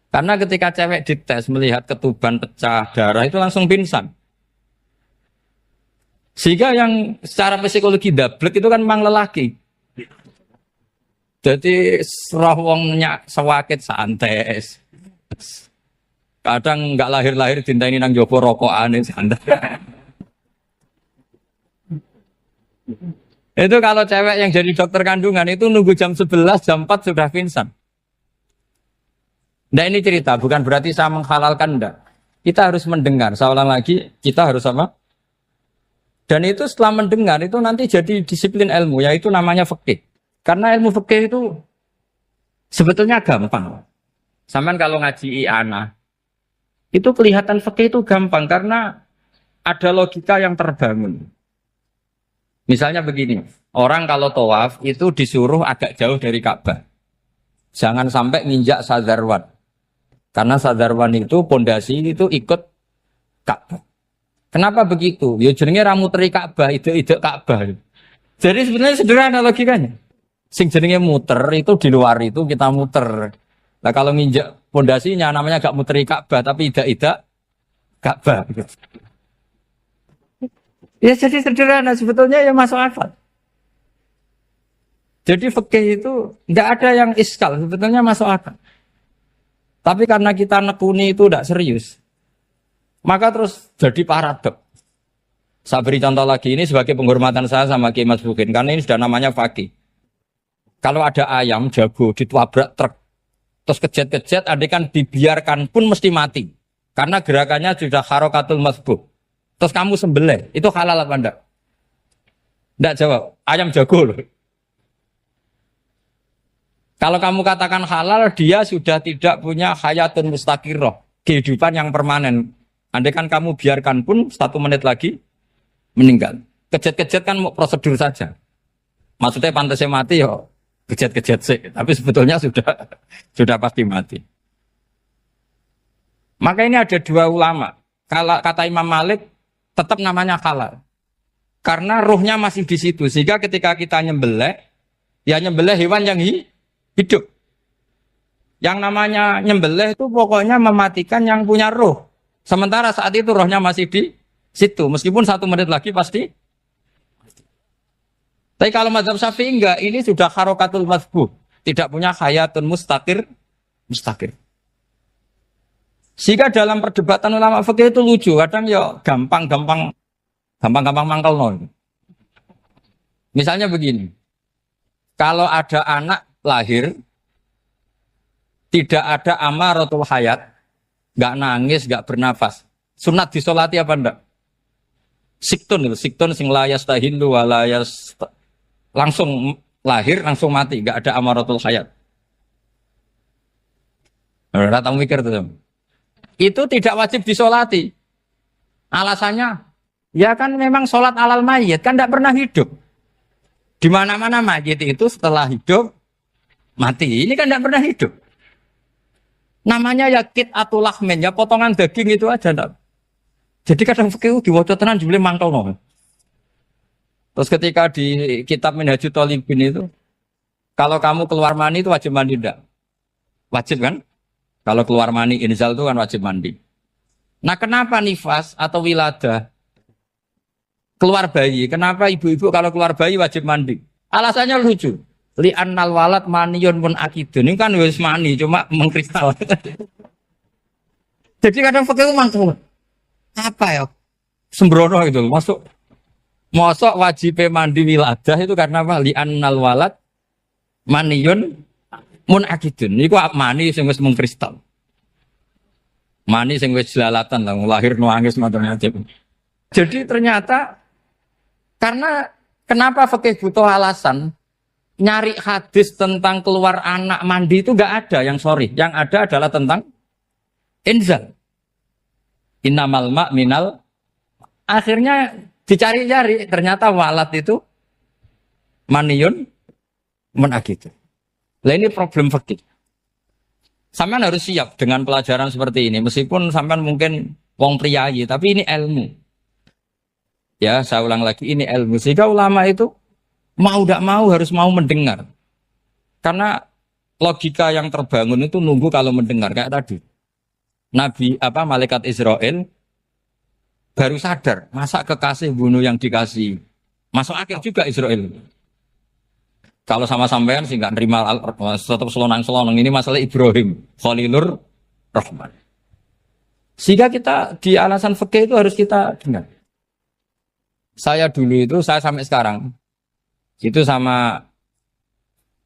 Karena ketika cewek dites melihat ketuban pecah darah itu langsung pingsan. Sehingga yang secara psikologi dablek itu kan memang lelaki. Jadi roh wongnya sewakit santai. Kadang nggak lahir-lahir dinteni nang jopo rokokan santai. Itu kalau cewek yang jadi dokter kandungan itu nunggu jam 11, jam 4 sudah pingsan. Nah ini cerita, bukan berarti saya menghalalkan, enggak. Kita harus mendengar, saya ulang lagi, kita harus apa? Dan itu setelah mendengar, itu nanti jadi disiplin ilmu, yaitu namanya fikih. Karena ilmu fikih itu sebetulnya gampang. Sampai kalau ngaji i'anah, itu kelihatan fikih itu gampang, karena ada logika yang terbangun. Misalnya begini, orang kalau tawaf itu disuruh agak jauh dari Ka'bah. Jangan sampai nginjak sadarwan. Karena sadarwan itu pondasi itu ikut Ka'bah. Kenapa begitu? Ya jenenge ra muteri Ka'bah, ide-ide Ka'bah. Jadi sebenarnya sederhana logikanya. Sing jenenge muter itu di luar itu kita muter. Nah kalau nginjak pondasinya namanya gak muteri Ka'bah tapi ide-ide Ka'bah. Ya jadi sederhana sebetulnya ya masuk akal. Jadi fikih itu nggak ada yang iskal, sebetulnya masuk akal. Tapi karena kita nekuni itu tidak serius, maka terus jadi paradok. Saya beri contoh lagi, ini sebagai penghormatan saya sama Kiai Mas Bukin, karena ini sudah namanya fakih. Kalau ada ayam jago ditabrak truk, terus kejet-kejet, adekan dibiarkan pun mesti mati. Karena gerakannya sudah harokatul masbuh. Terus kamu sembelih, itu halal apa enggak? Enggak jawab, ayam jago loh. Kalau kamu katakan halal, dia sudah tidak punya hayatun mustaqirroh, kehidupan yang permanen. Andai kan kamu biarkan pun 1 menit lagi meninggal. Kejet-kejet kan mau prosedur saja. Maksudnya pantasnya mati ya kejet-kejet sih, tapi sebetulnya sudah pasti mati. Maka ini ada 2 ulama. Kalau kata Imam Malik tetap namanya halal. Karena ruhnya masih di situ, sehingga ketika kita nyembelih, ya nyembelih hewan yang hidup. Yang namanya nyembelih itu pokoknya mematikan yang punya roh. Sementara saat itu rohnya masih di situ. Meskipun 1 menit lagi pasti. Tapi kalau mazhab Syafi'i enggak, ini sudah harokatul masbuh. tidak punya hayatun mustaqir. Sehingga dalam perdebatan ulama fikih itu lucu, kadang ya gampang mangkal no. Misalnya begini, kalau ada anak lahir tidak ada amaratul hayat, nggak nangis, nggak bernafas, sunat disolati apa enggak? Siktun sing layas tahilu walayas langsung lahir langsung mati, nggak ada amaratul hayat. Ora tau mikir tuh. Itu tidak wajib disolati. Alasannya, ya kan memang sholat alal mayit kan tidak pernah hidup. Di mana-mana mayit itu setelah hidup mati. Ini kan tidak pernah hidup. Namanya ya kit atau lahmen, ya potongan daging itu aja. Enggak. Jadi kadang fikih diwaca tenan jebule mangkel no. Terus ketika di kitab Minhajul Thalibin itu, kalau kamu keluar mani itu wajib mandi enggak? Wajib kan? Kalau keluar mani inzal itu kan wajib mandi. Nah kenapa nifas atau wiladah keluar bayi? Kenapa ibu-ibu kalau keluar bayi wajib mandi? Alasannya lucu. Li'annal walad maniyun pun akidun. Ini kan wis mani cuma mengkristal. Jadi kadang fikih mangkel. Apa ya? Sembrono gitu loh. Masuk wajib mandi wiladah itu karena apa? Li'annal walad maniyun mun akidun. Niku mani sing wis mengkristal. Mani sing wis jelalatan lah lahir nuangis macam-macam. Jadi ternyata karena kenapa fikih butuh alasan? Nyari hadis tentang keluar anak mandi itu enggak ada yang sorry. Yang ada adalah tentang inzal. Innamal ma' minal. Akhirnya dicari-cari ternyata walad itu maniyun menakitu. Lah ini problem fikih. Sampean harus siap dengan pelajaran seperti ini. Meskipun sampean mungkin wong priayi, tapi ini ilmu. Ya, saya ulang lagi, ini ilmu. Sehingga ulama itu mau tidak mau harus mau mendengar. Karena logika yang terbangun itu nunggu kalau mendengar kayak tadi. Malaikat Israel baru sadar, masa kekasih bunuh yang dikasih. Masuk akal juga Israel. Kalau sama sampean sih nggak nerima tetap selonang-selonang ini masalah Ibrahim, Khalilur Rahman. Sehingga kita di alasan fikih itu harus kita dengar. Saya dulu itu, saya sampai sekarang itu sama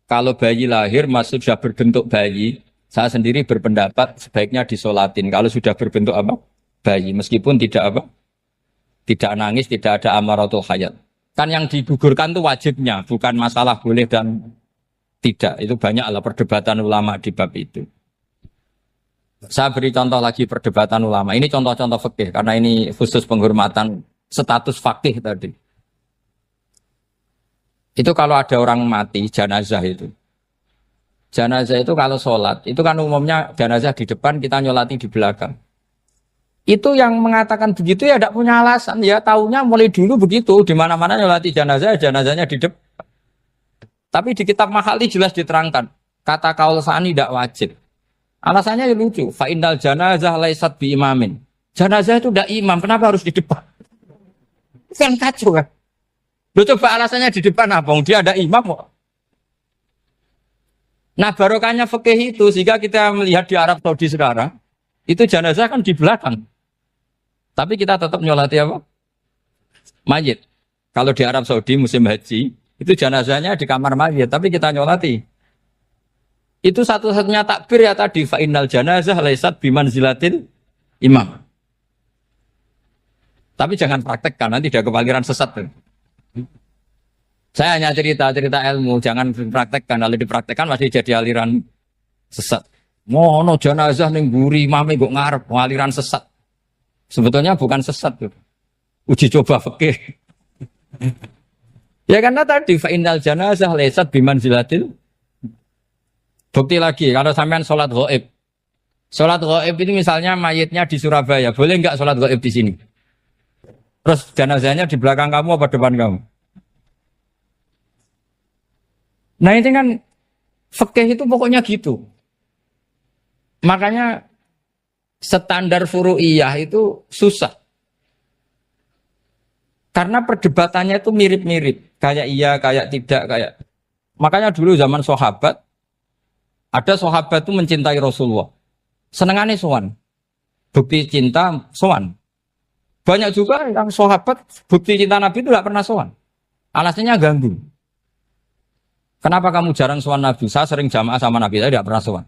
kalau bayi lahir masih sudah berbentuk bayi, saya sendiri berpendapat sebaiknya disolatin. Kalau sudah berbentuk apa? Bayi, meskipun tidak nangis, tidak ada amaratul hayat. Kan yang digugurkan itu wajibnya, bukan masalah boleh dan tidak. Itu banyaklah perdebatan ulama di bab itu. Saya beri contoh lagi perdebatan ulama. Ini contoh-contoh fikih karena ini khusus penghormatan status fakih tadi. Itu kalau ada orang mati, jenazah itu. Jenazah itu kalau sholat, itu kan umumnya jenazah di depan, kita nyolati di belakang. Itu yang mengatakan begitu ya tidak punya alasan. Ya taunya mulai dulu begitu. Di mana-mana nyolati jenazah, jenazahnya di depan. Tapi di kitab Mahalli jelas diterangkan. Kata kaul sa'ani tidak wajib. Alasannya ya lucu. Fa'indal janazah laisat bi imamin. Jenazah itu tidak imam, kenapa harus di depan? Kan kacau kan? Lu coba alasannya di depan apa? Dia ada imam kok. Nah barokahnya fikih itu sehingga kita melihat di Arab Saudi sekarang itu jenazah kan di belakang. Tapi kita tetap nyolati apa? Mayit. Kalau di Arab Saudi musim haji itu jenazahnya di kamar mayit, tapi kita nyolati. Itu satu-satunya takbir ya tadi fa innal janazah laisat bimanzilatil imam. Tapi jangan praktekkan nanti dia kepaliran sesat. Saya hanya cerita ilmu, jangan dipraktekkan. Kalau dipraktekkan masih jadi aliran sesat. Mono jenazah ning mburi mame kok ngarep aliran sesat. Sebetulnya bukan sesat tuh. Uji coba fikih. Ya karena tadi fa innal janazah laisat bimanzilatil. Bukti lagi kalau sampean salat ghaib. Salat ghaib itu misalnya mayitnya di Surabaya, boleh enggak salat ghaib di sini? Terus jenazahnya di belakang kamu apa depan kamu? Nah ini kan fikih itu pokoknya gitu. Makanya standar furu'iyah itu susah. Karena perdebatannya itu mirip-mirip. Kayak iya, kayak tidak, kayak. Makanya dulu zaman sahabat, Ada sahabat itu mencintai Rasulullah. Senengannya sowan. Bukti cinta sowan. Banyak juga yang sahabat bukti cinta Nabi itu tidak pernah sowan. Alasannya ganggu. Kenapa kamu jarang sowan Nabi? Saya sering jamaah sama Nabi, saya tidak pernah sowan.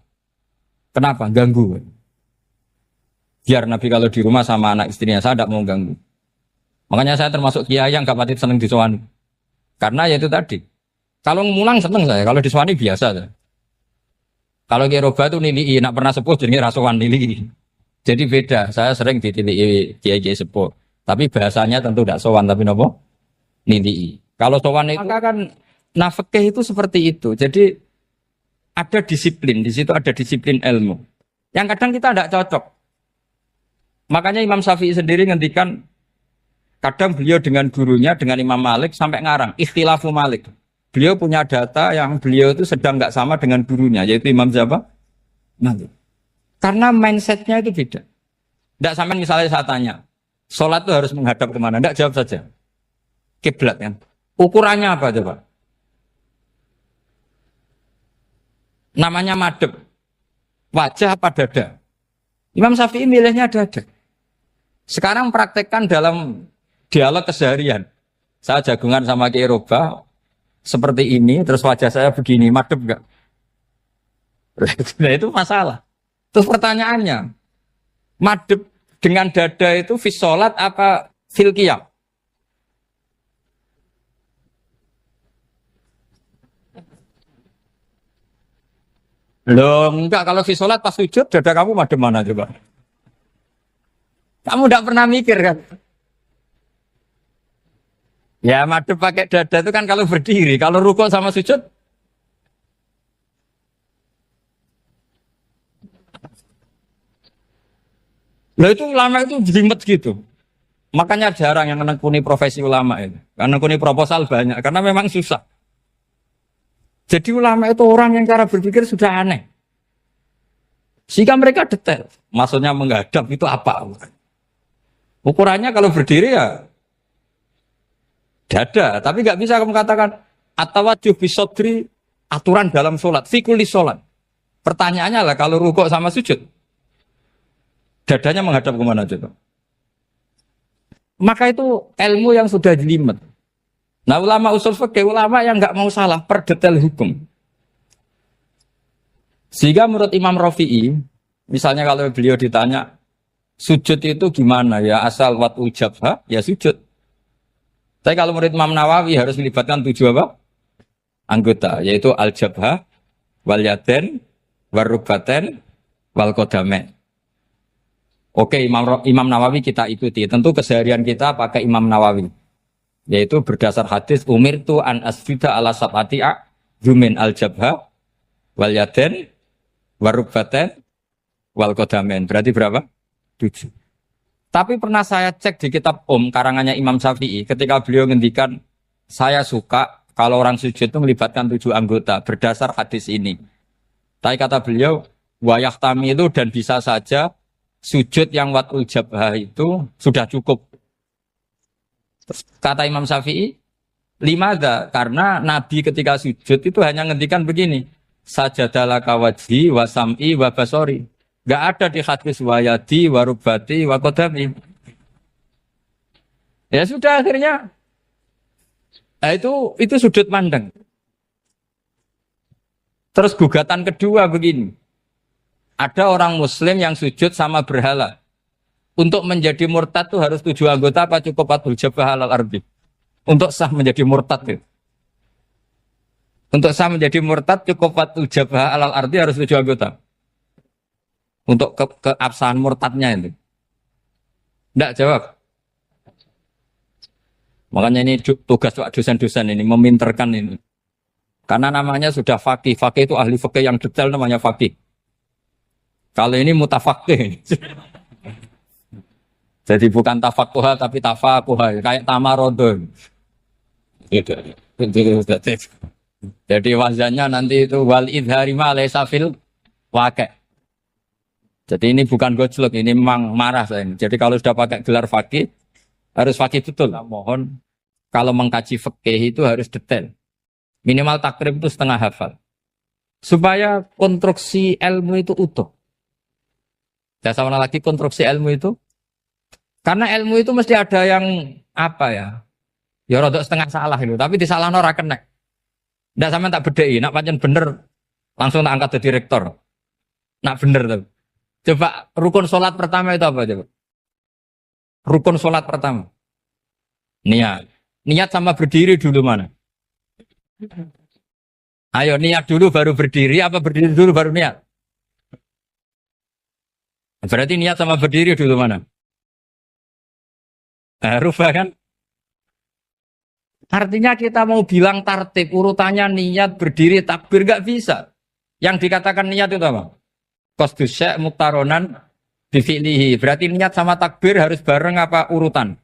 Kenapa? Ganggu. Biar Nabi kalau di rumah sama anak istrinya, saya tidak mau ganggu. Makanya saya termasuk kiai yang gak pati seneng disowani. Karena ya itu tadi. Kalau mulang seneng saya, kalau disowani biasa saya. Kalau Kiai Roba itu nilai, nak pernah sepuh jadi rasuan nilai. Jadi beda, saya sering ditilii Kiai sepuh. Tapi bahasanya tentu tidak sowan, tapi nopo nilai. Kalau sowan itu maka kan nafkah itu seperti itu. Jadi ada disiplin, di situ ada disiplin ilmu. Yang kadang kita tidak cocok. Makanya Imam Syafi'i sendiri ngendikan, kadang beliau dengan gurunya, dengan Imam Malik sampai ngarang, ikhtilafu Malik. Beliau punya data yang beliau itu sedang nggak sama dengan gurunya, yaitu Imam siapa? Malik. Karena mindsetnya itu beda. Tidak sampai misalnya saya tanya, sholat itu harus menghadap kemana? Tidak, jawab saja. Kiblat kan. Ukurannya apa coba? Namanya madhep. Wajah apa dada? Imam Syafi'i milihnya dada. Sekarang praktekkan dalam dialog keseharian. Saya jagungan sama Kiai Roba seperti ini, terus wajah saya begini, madhep enggak? Nah itu masalah. Terus pertanyaannya, madhep dengan dada itu fis sholat apa fil qiyam? Loh enggak, kalau fis sholat pas sujud, dada kamu madhep mana coba? Kamu enggak pernah mikir kan? Ya madhep pakai dada itu kan kalau berdiri, kalau rukuk sama sujud. Loh itu ulama itu jelimet gitu. Makanya jarang yang menekuni profesi ulama itu. Karena menekuni proposal banyak, karena memang susah. Jadi ulama itu orang yang cara berpikir sudah aneh. Sehingga mereka detail. Maksudnya menghadap itu apa? Ukurannya kalau berdiri ya dada, tapi nggak bisa kamu katakan atawajuh bisodri aturan dalam sholat, fikuli sholat. Pertanyaannya lah kalau rukuk sama sujud, dadanya menghadap kemana coba? Maka itu ilmu yang sudah jelimet. Nah ulama usul fikih, ulama yang nggak mau salah per detail hukum. Sehingga menurut Imam Rafi'i, misalnya kalau beliau ditanya sujud itu gimana ya, asal wat ujabha ya sujud. Tapi kalau murid Imam Nawawi harus melibatkan 7 apa? Anggota, yaitu al-jabhah, wal yaden, warubaten, wal qadamain. Oke, Imam Nawawi kita ikuti. Tentu keseharian kita pakai Imam Nawawi. Yaitu berdasar hadis umirtu an asjuda ala sab'ati a'zumin al-jabhah, wal yaden, warubaten, wal qadamain. Berarti berapa? 7. Tapi pernah saya cek di kitab karangannya Imam Syafi'i, ketika beliau ngendikan, saya suka kalau orang sujud itu melibatkan 7 anggota berdasar hadis ini. Tapi kata beliau, wayah tami itu dan bisa saja sujud yang watul jabhah itu sudah cukup. Kata Imam Syafi'i, limada, karena Nabi ketika sujud itu hanya ngendikan begini, sajadalaka wajhi wa sam'i wa basori. Gak ada di hadis wayadi, warubati, wakodami. Ya sudah akhirnya. Nah, itu sudut pandang. Terus gugatan kedua begini. Ada orang muslim yang sujud sama berhala. Untuk menjadi murtad itu harus 7 anggota apa cukup atul jabah alal ardi. Untuk sah menjadi murtad itu. Untuk sah menjadi murtad cukup atul jabah alal ardi harus 7 anggota. Untuk keabsahan murtadnya itu. Tidak jawab. Makanya ini tugas dosen-dosen ini, meminterkan ini. Karena namanya sudah faqih. Faqih itu ahli faqih yang detail namanya faqih. Kalau ini mutafaqih. Jadi bukan tafakuha tapi tafakuha. Kayak tamarodon. Gitu. Jadi wazannya nanti itu wal idhari ma laysa fil waqi'. Jadi ini bukan gojlok, ini memang marah saya ini. Jadi kalau sudah pakai gelar fakih, harus fakih betul. Nah, mohon, kalau mengkaji fakih itu harus detail. Minimal takrib itu setengah hafal. supaya konstruksi ilmu itu utuh. Saya sama lagi konstruksi ilmu itu. Karena ilmu itu mesti ada yang apa ya? Ya rodok setengah salah itu, tapi disalahno ora kena. Ndak sampean tak bedheki, nak pancen bener langsung tak angkat jadi rektor. Nak bener tuh. Coba rukun sholat pertama itu apa coba? Rukun sholat pertama. Niat. Niat sama berdiri dulu mana? Ayo niat dulu baru berdiri, apa berdiri dulu baru niat? Berarti niat sama berdiri dulu mana? Rubah kan? Artinya kita mau bilang tartib, urutannya niat, berdiri, takbir, gak bisa. Yang dikatakan niat itu apa? Qasdus syai' muktaronan bifi'lihi. Berarti niat sama takbir harus bareng apa urutan?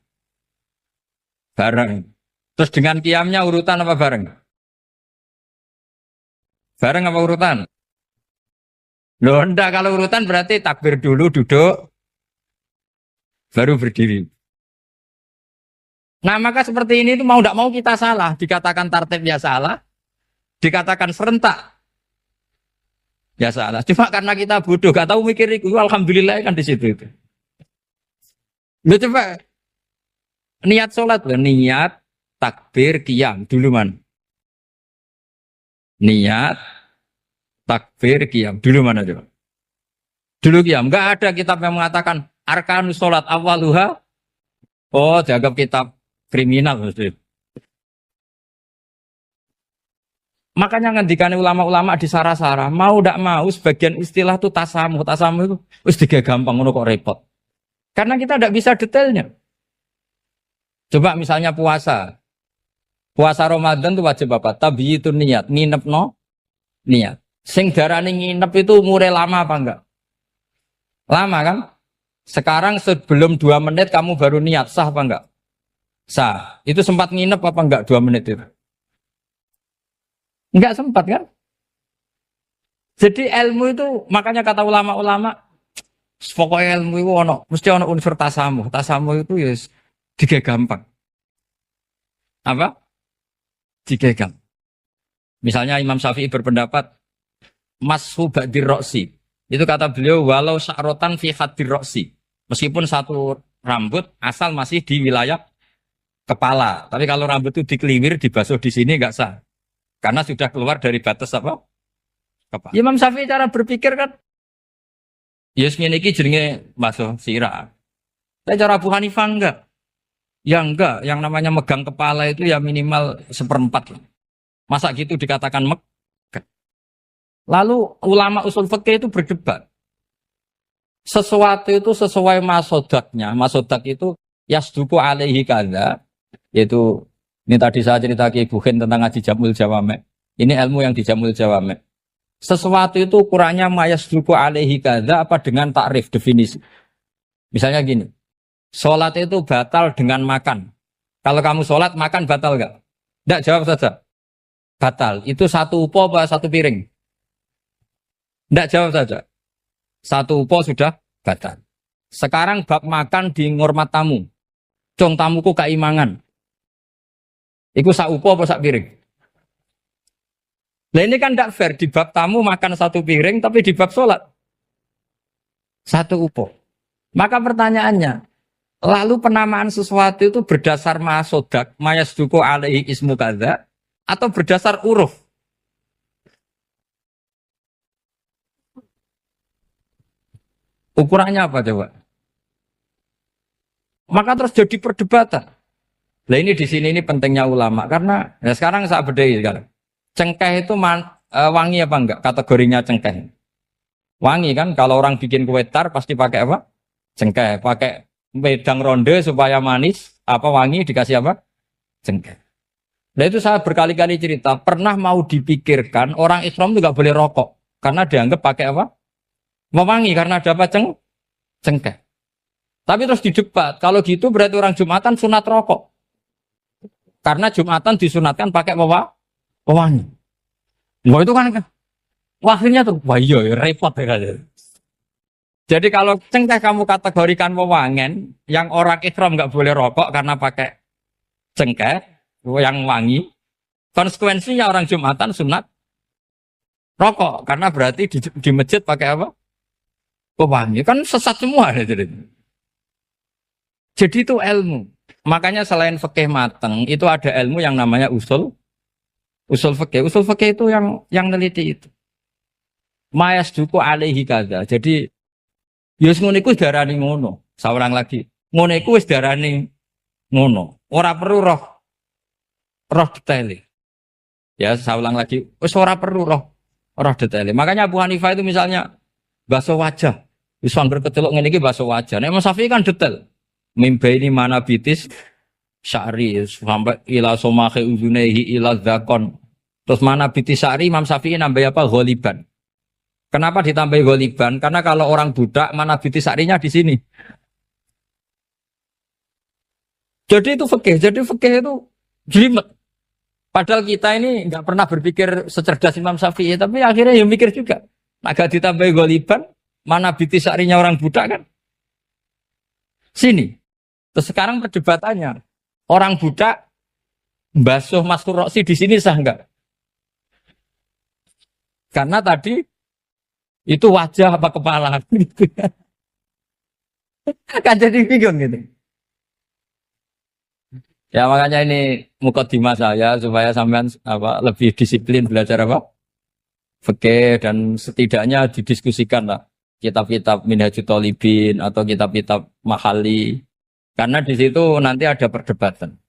Bareng. Terus dengan qiyamnya urutan apa bareng? Bareng apa urutan? Loh enggak, kalau urutan berarti takbir dulu, duduk, baru berdiri. Nah maka seperti ini tuh mau tidak mau kita salah. Dikatakan tartibnya salah, dikatakan serentak, ya salah. Cuma karena kita bodoh, gak tahu mikir itu, alhamdulillah kan di situ itu. Loh coba, niat sholat loh, niat, takbir, qiyam, dulu man. Niat, takbir, qiyam, dulu mana coba? Dulu qiyam, nggak ada kitab yang mengatakan arkanus sholat awaluha. Oh, dianggap kitab kriminal maksudnya. Makanya ngendikane ulama-ulama di Sarah-Sarah, mau tidak mau sebagian istilah itu tasamuh. Tasamuh itu wis gampang ngono kok repot. Karena kita tidak bisa detailnya. Coba misalnya puasa. Puasa Ramadan itu wajib apa? Tabiyyitun niat, nginep no niat. Sing darane nginep itu umure lama apa enggak? Lama kan? Sekarang sebelum 2 menit kamu baru niat, sah apa enggak? Sah. Itu sempat nginep apa enggak 2 menit itu? Enggak sempat kan? Jadi ilmu itu, makanya kata ulama-ulama, pokoknya ilmu itu mesti ono unsur tasamuh. Tasamuh itu ya tiga gampang. Apa? Tiga gampang. Misalnya Imam Syafi'i berpendapat, mashu ba'dir roksi. Itu kata beliau, walau sya'rotan fi hadir roksi. Meskipun satu rambut asal masih di wilayah kepala. Tapi kalau rambut itu dikeliwir, dibasuh di sini enggak sah. Karena sudah keluar dari batas apa? Kepala. Imam Syafi'i cara berpikir kan, yes ngene iki jenenge basuh sirah. Tapi cara Abu Hanifah enggak. Ya enggak, yang namanya megang kepala itu ya minimal 1/4. Masa gitu dikatakan megang. Lalu ulama usul fikih itu berdebat. Sesuatu itu sesuai masodaknya. Masodak itu yasduku alaihi kadza. Yaitu, ini tadi saya cerita ke Ibu Khen tentang ngaji Jamul Jawame. Ini ilmu yang di Jamul Jawame. Sesuatu itu ukurannya mayasduku alaihi kadza apa dengan takrif, definisi. Misalnya gini, sholat itu batal dengan makan. Kalau kamu sholat, makan batal enggak? Enggak, jawab saja. Batal. Itu satu upo apa satu piring? Enggak, jawab saja. Satu upo sudah batal. Sekarang bab makan di ngormat tamu. Cong tamuku kaimangan. Iku sak upo apa sak piring? Nah ini kan tidak fair. Di bab tamu makan satu piring, tapi di bab sholat satu upo. Maka pertanyaannya, lalu penamaan sesuatu itu berdasar masodak, mayasduku alaihi ismu kadza, atau berdasar uruf? Ukurannya apa coba? Maka terus jadi perdebatan. Nah ini di sini ini pentingnya ulama karena ya sekarang saya bedai sekarang. Cengkeh itu wangi apa enggak? Kategorinya cengkeh. Wangi kan? Kalau orang bikin kue tar pasti pakai apa? Cengkeh. Pakai wedang ronde supaya manis. Apa wangi dikasih apa? Cengkeh. Nah itu saya berkali-kali cerita. Pernah mau dipikirkan orang Islam itu nggak boleh rokok karena dianggap pakai apa? Mewangi karena ada apa? Cengkeh. Tapi terus didebat. Kalau gitu berarti orang Jumatan sunat rokok. Karena Jumatan disunatkan pakai pewangi. Wah itu kan akhirnya tuh, wah iya repot ya kan. Jadi kalau cengkeh kamu kategorikan pewangen, yang orang Islam nggak boleh rokok karena pakai cengkeh yang wangi, konsekuensinya orang Jumatan sunat rokok karena berarti di masjid pakai apa? Pewangi. Kan sesat semua ya, jadi itu ilmu. Makanya selain fikih mateng, itu ada ilmu yang namanya usul fikih. Usul fikih itu yang neliti itu. Mayas duku alaihi kada. Jadi yus ngono iku darani ngono. Saurang lagi. Ngono iku wis darani ngono. Ora perlu roh detail. Ya, saya ulang lagi. Wis ora perlu roh detail. Makanya Abu Hanifah itu misalnya basuh wajah. Wis angger kecelok ngene iki basuh wajah. Nek Imam Syafi'i kan detail. Mimba ini mana bitis syari sampai ila somahe uzunehi ila zakon. Terus mana bitis syari Imam Syafi'i nambah apa? Ghaliban. Kenapa ditambah ghaliban? Karena kalau orang budak mana bitis syarinya di sini. Jadi itu fikih. Jadi fikih itu jelimet. Padahal kita ini nggak pernah berpikir secerdas Imam Syafi'i, tapi akhirnya ya mikir juga. Agak ditambah ghaliban, mana bitis syarinya orang budak kan? Sini. Terus sekarang perdebatannya, orang budak basuh Mastur Roksi di sini sah enggak? Karena tadi itu wajah apa kepala gitu. Kan jadi bingung gitu. Ya makanya ini mukadimah saya supaya sampean apa lebih disiplin belajar apa? Fikih dan setidaknya didiskusikan lah kitab-kitab Minhajul Thalibin atau kitab-kitab Mahali. Karena di situ nanti ada perdebatan.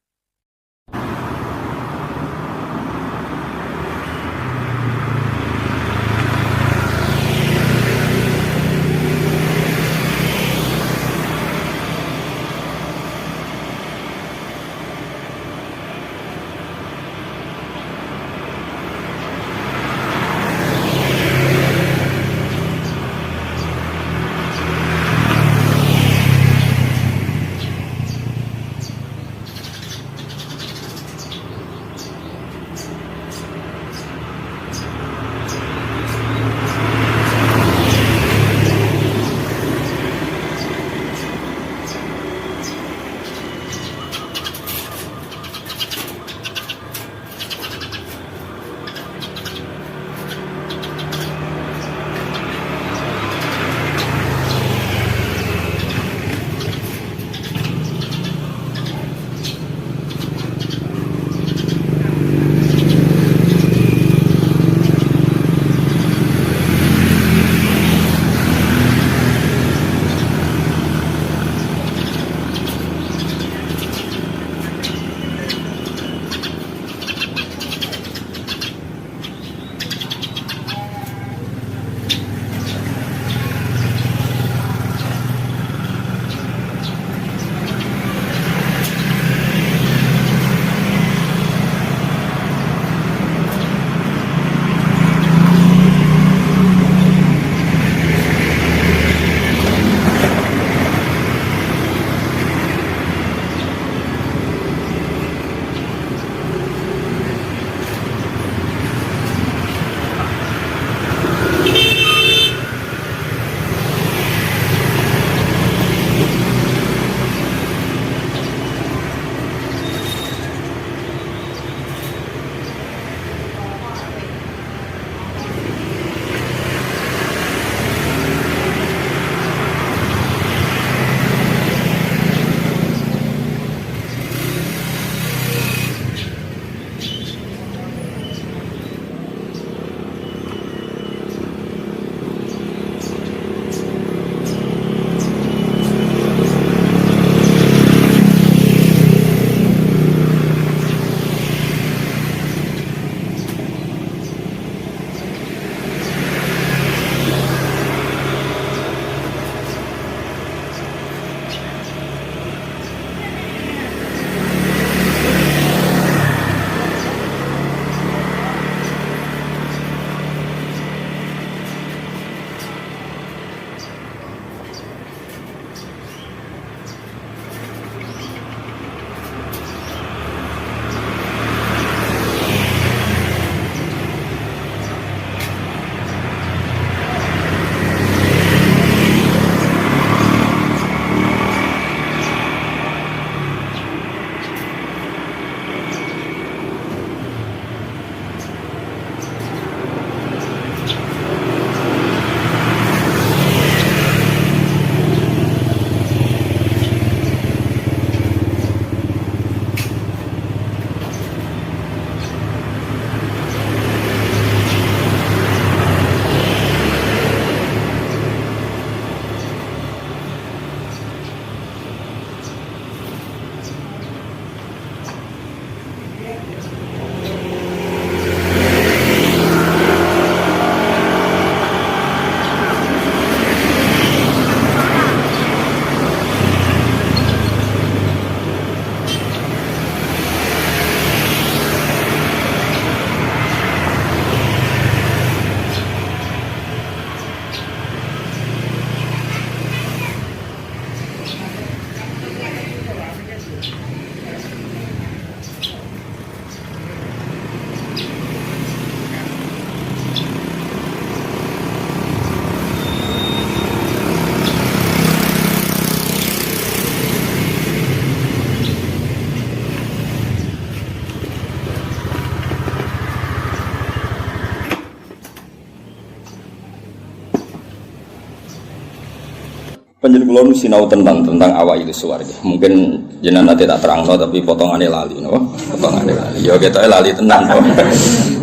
Panjenengan kula sinau tentang awak itu swarga. Mungkin jenengan nanti tak terangno tapi potongane lali no. Potongane lali. Ya ketoke lali tenan kok.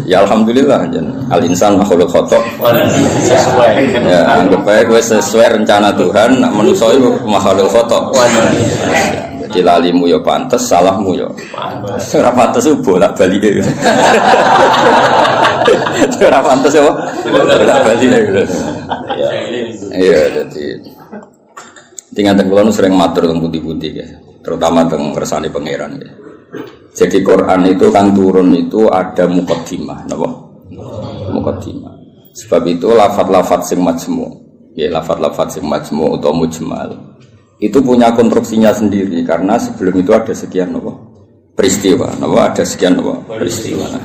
Ya alhamdulillah jen. Al insan makhluk khata. Sesuai. Ya anggap bae kowe sesuai rencana Tuhan, nak manusa iku makhluk khata. Jadi lalimu ya pantes, salahmu ya pantes. Ora pantes bolak-balik. Ora pantes ya. Bolak-balik. Iya jadi tinggal kula nu sering matur teng putih-putih ya, terutama teng kersane pangeran ya. Jadi Quran itu kan turun itu ada muqaddimah, napa? Muqaddimah. Sebab itu lafaz-lafaz sing majmu, ya lafaz-lafaz sing majmu atau mujmal. Itu punya konstruksinya sendiri karena sebelum itu ada sekian napa? Peristiwa, napa ada sekian napa? Peristiwa. Nah,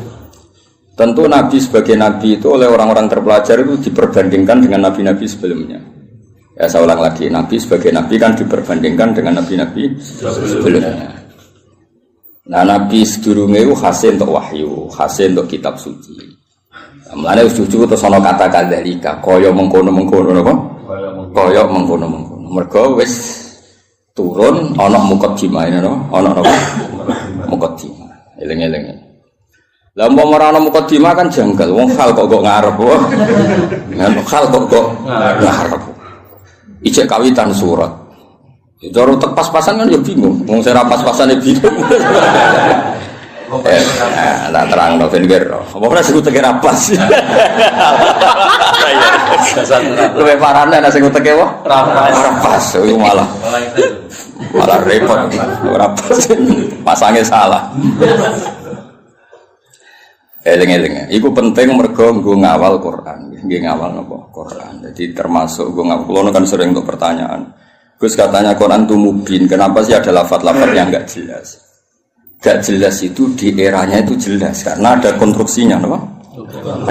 tentu Nabi sebagai Nabi itu oleh orang-orang terpelajar itu diperbandingkan dengan Nabi-Nabi sebelumnya. Ya saya ulang lagi, Nabi sebagai Nabi kan diperbandingkan dengan Nabi-Nabi sebelumnya. Nah Nabi sedurunge itu khasih untuk wahyu, khasih untuk kitab suci. Mulane cucu terus ana kata kadzalika, kaya mengkono-mengkono napa? Kaya mengkono-mengkono. Mergo wis turun ana muqaddimah napa? Ana napa? Muqaddimah. Eling-eling. Lah umpama ora ana muqaddimah kan janggal, wong hal kok ngarep wae. Hal kok ngarep. Ijek kawitan surat. Ya cara tek pas-pasan kan ya bingung. Wong sing ra pas-pasan ya bingung. Lah terangno ben kira. Apa ora sing teke ra pas. Luwe parane nek sing teke wae ora pas. Iku malah repot. Ora pas. Pasange salah. Eling-eling. Iku penting mergo nggo ngawal Quran. Nggih ngawal napa? Quran. Jadi termasuk nggo ngawal. Kulo kan sering untuk pertanyaan. Gus katanya Quran itu mubin. Kenapa sih ada lafaz-lafaz yang enggak jelas? Enggak jelas itu di eranya itu jelas karena ada konstruksinya, napa?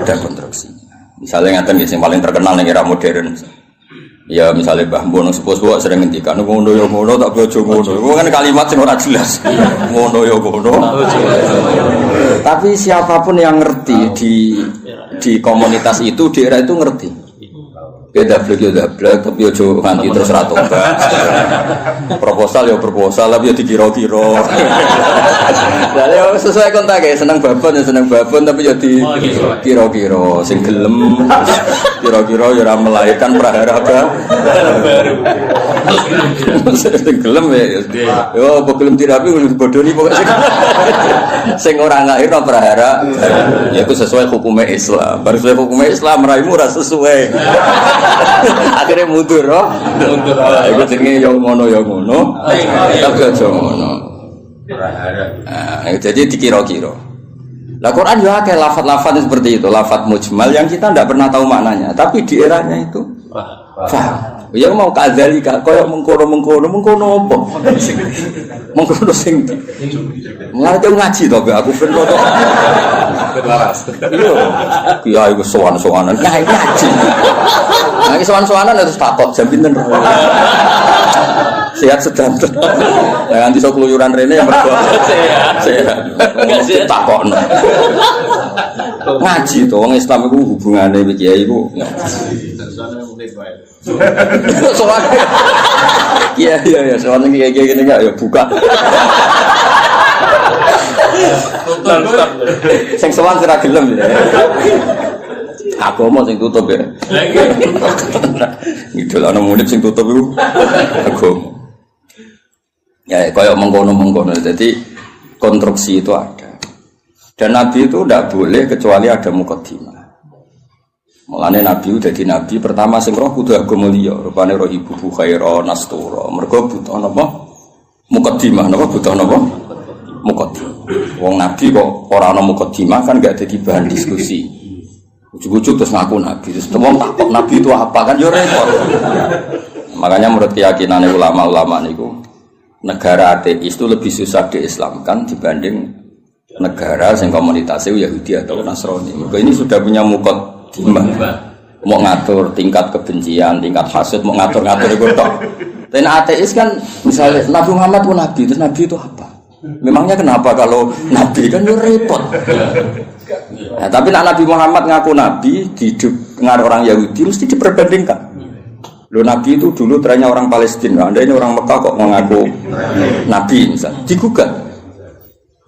Ada konstruksinya. Misalnya ngaten nggih sing paling terkenal ning era modern. Ya misalnya Mbah Mun sepuh-sepuh sering ngendikan ngono ya ngono tak bojo ngono. Iku kan kalimat sing ora jelas. Ngono ya ngono. Tapi siapapun yang ngerti di komunitas itu di era itu ngerti. Beda blek tapi ojo nganti terus ra tobat. Proposal ya proposal tapi ya dikira-kira. Lah ya sesuai kontak ya seneng babon tapi ya dikira-kira sing gelem kira-kira ya ora melahirkan prahara baru. Sing gelem ya yo gelem dirapi bodoni pokoke sing ora nglairno prahara ya itu sesuai hukumnya Islam. Baru sesuai hukumnya Islam raimu ora sesuai. Akhirnya mundur, mundur. Iku jenenge yo ngono. Tapi aja ngono. Jadi dikira-kira. Lah Quran yo akeh lafaz-lafaz seperti itu, lafaz mujmal yang kita tidak pernah tahu maknanya, tapi di eranya itu paham. Ya mau kadzalika kaya mengkono apa? Mengkono sing. Mulane ngaji to aku ben to. Laras. Iya, iku sowan-sowanan. Ngaji. Nah, iki sowan-sowanan terus takok jam pinten. Sehat sedang. Lah nganti iso keluyuran rene ya mergo sehat. Takokno. Ngaji to wong Islam iku hubungane kiai iku. Soalnya iya soalnya kayak gini enggak ya buka sing sowan sira gelem ya aku mau sing tutup ya ngidol ana murid sing tutup iku aku ya koyo mengkono jadi konstruksi itu ada dan Nabi itu tidak boleh kecuali ada muqaddimah. Mulane Nabi dadi nabi pertama sing roh kudu agama liya, rupane roh ibu khaira nastura. Mergo butuh napa? Muqaddimah, napa butuh napa? Muqaddimah. Wong nabi kok ora ana muqaddimah kan gak dadi bahan diskusi. Ujug-ujug terus ngaku nabi, terus wong takok nabi itu apa kan yo repot. Makanya menurut keyakinan ulama-ulama niku negara ateis itu lebih susah diislamkan dibanding negara yang komunitasnya Yahudi atau Nasrani. Maka ini sudah punya mau ngatur tingkat kebencian, tingkat hasad, mau ngatur-ngatur itu tok. Dan ateis kan misalnya Nabi Muhammad pun nabi, terus nabi itu apa? Memangnya kenapa kalau nabi kan itu repot. Nah, tapi Nabi Muhammad ngaku nabi di dengan orang Yahudi mesti diperbandingkan. Lo Nabi itu dulu trennya orang Palestina, Anda ini orang Mekah kok mengaku Nabi misalnya, digugat.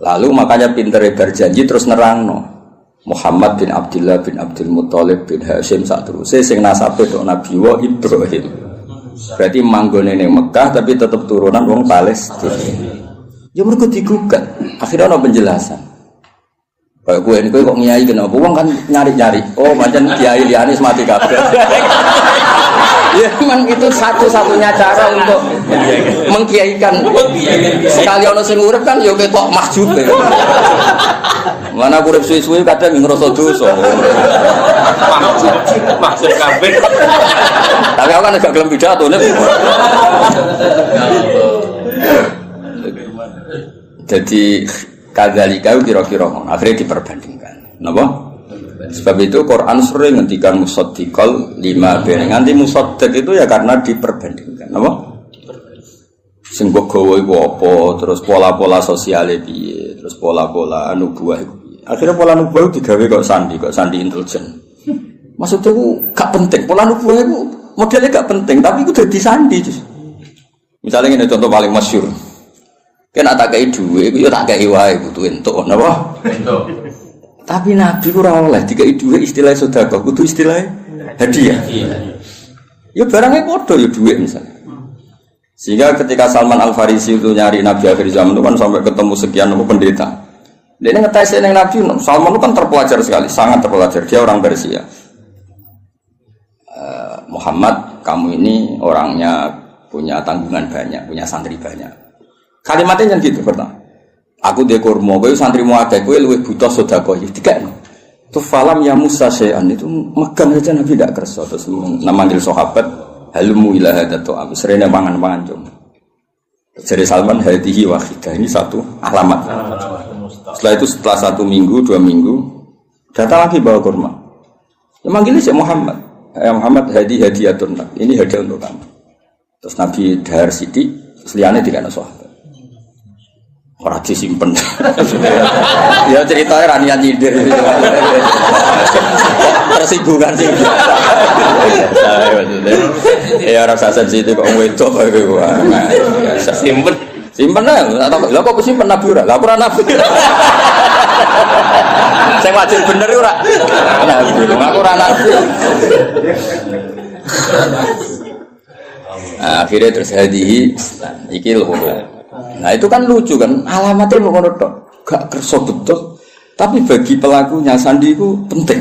Lalu makanya pinter berjanji terus nerangno. Muhammad bin Abdullah bin Abdul Muthalib bin Hashim saterusé sing nasabe tok Nabi wa Ibrahim. Berarti manggone ning Mekah tapi tetap turunan wong Palestina. Ya mergo digugat. Akhirnya ana penjelasan. Kayak gue ini kok ngiyai kenapa? Wong kan nyari-nyari. Oh, macam kiai liyane mati kabeh. Ya memang itu satu-satunya cara untuk mengkiaikan. Sekali ono sing urip kan ya ketok mahjub. Mana urip suwi-suwi kadang ngrasa dosa. Mahjub kabeh. Tapi aku kan gak gelem pidato nek. Jadi kadzalika kira-kira akhirnya diperbandingkan. Napa? Sebab itu Quran sering ngendikan musaddiqal lima ben. Nganti musaddiq itu ya karena diperbandingkan. Napa? Sing gawa iku apa, terus pola-pola sosiale piye, terus pola-pola nubuwah iku piye. Akhirnya pola nubuwah digawe kok sandi intelijen. Maksudnya itu gak penting. Pola nubuwah itu modelnya gak penting, tapi itu dadi sandi. Misalnya ini contoh paling masyhur. Kan tak kei duwe iku ya tak kei wae kudu entuk napa? Entuk. Tapi Nabi ora oleh dikei duwe istilah sedekah, kudu istilah hadiah. Ya barangnya padha ya duwe misalnya. Sehingga ketika Salman Al-Farisi itu nyari Nabi akhir zaman itu kan sampai ketemu sekian pendeta. Dia ngetes ning Nabi, Salman itu kan terpelajar sekali, sangat terpelajar. Dia orang Persia. Muhammad, kamu ini orangnya punya tanggungan banyak, punya santri banyak. Kalimatnya yang gitu pertama. Aku dia kurma, kowe santrimu akeh, kowe luwih butuh sedekah iki dikekno. Tu falam ya Musa syai'an itu megang aja Nabi tidak kersa terus manggil sahabat halmu ila hadatu amsrene mangan-mangan cum. Jadi Salman hadihi wahidah ini satu alamat. Setelah itu setelah 1 minggu, 2 minggu datang lagi bawa kurma. Ya manggilnya si Muhammad. Ya Muhammad hadiyatun. Ini hadiah untuk kamu. Terus Nabi dahar sithik, seliyane dikene sahabat. Ora disimpen. Ya ceritanya ranian nyindir. Tersinggungan sih. Ya rasa sensitif kok wedok kowe. Simpen. Simpen lah. Lah kok simpen Nabi ora? Lah ora Nabi. Sing wajib bener ora. Nabi. Aku ora Nabi. Akhirnya terus hadihi iki lho. Nah itu kan lucu kan, alamatnya mau ngono tok, gak kerso betul. Tapi bagi pelakunya sandi itu penting.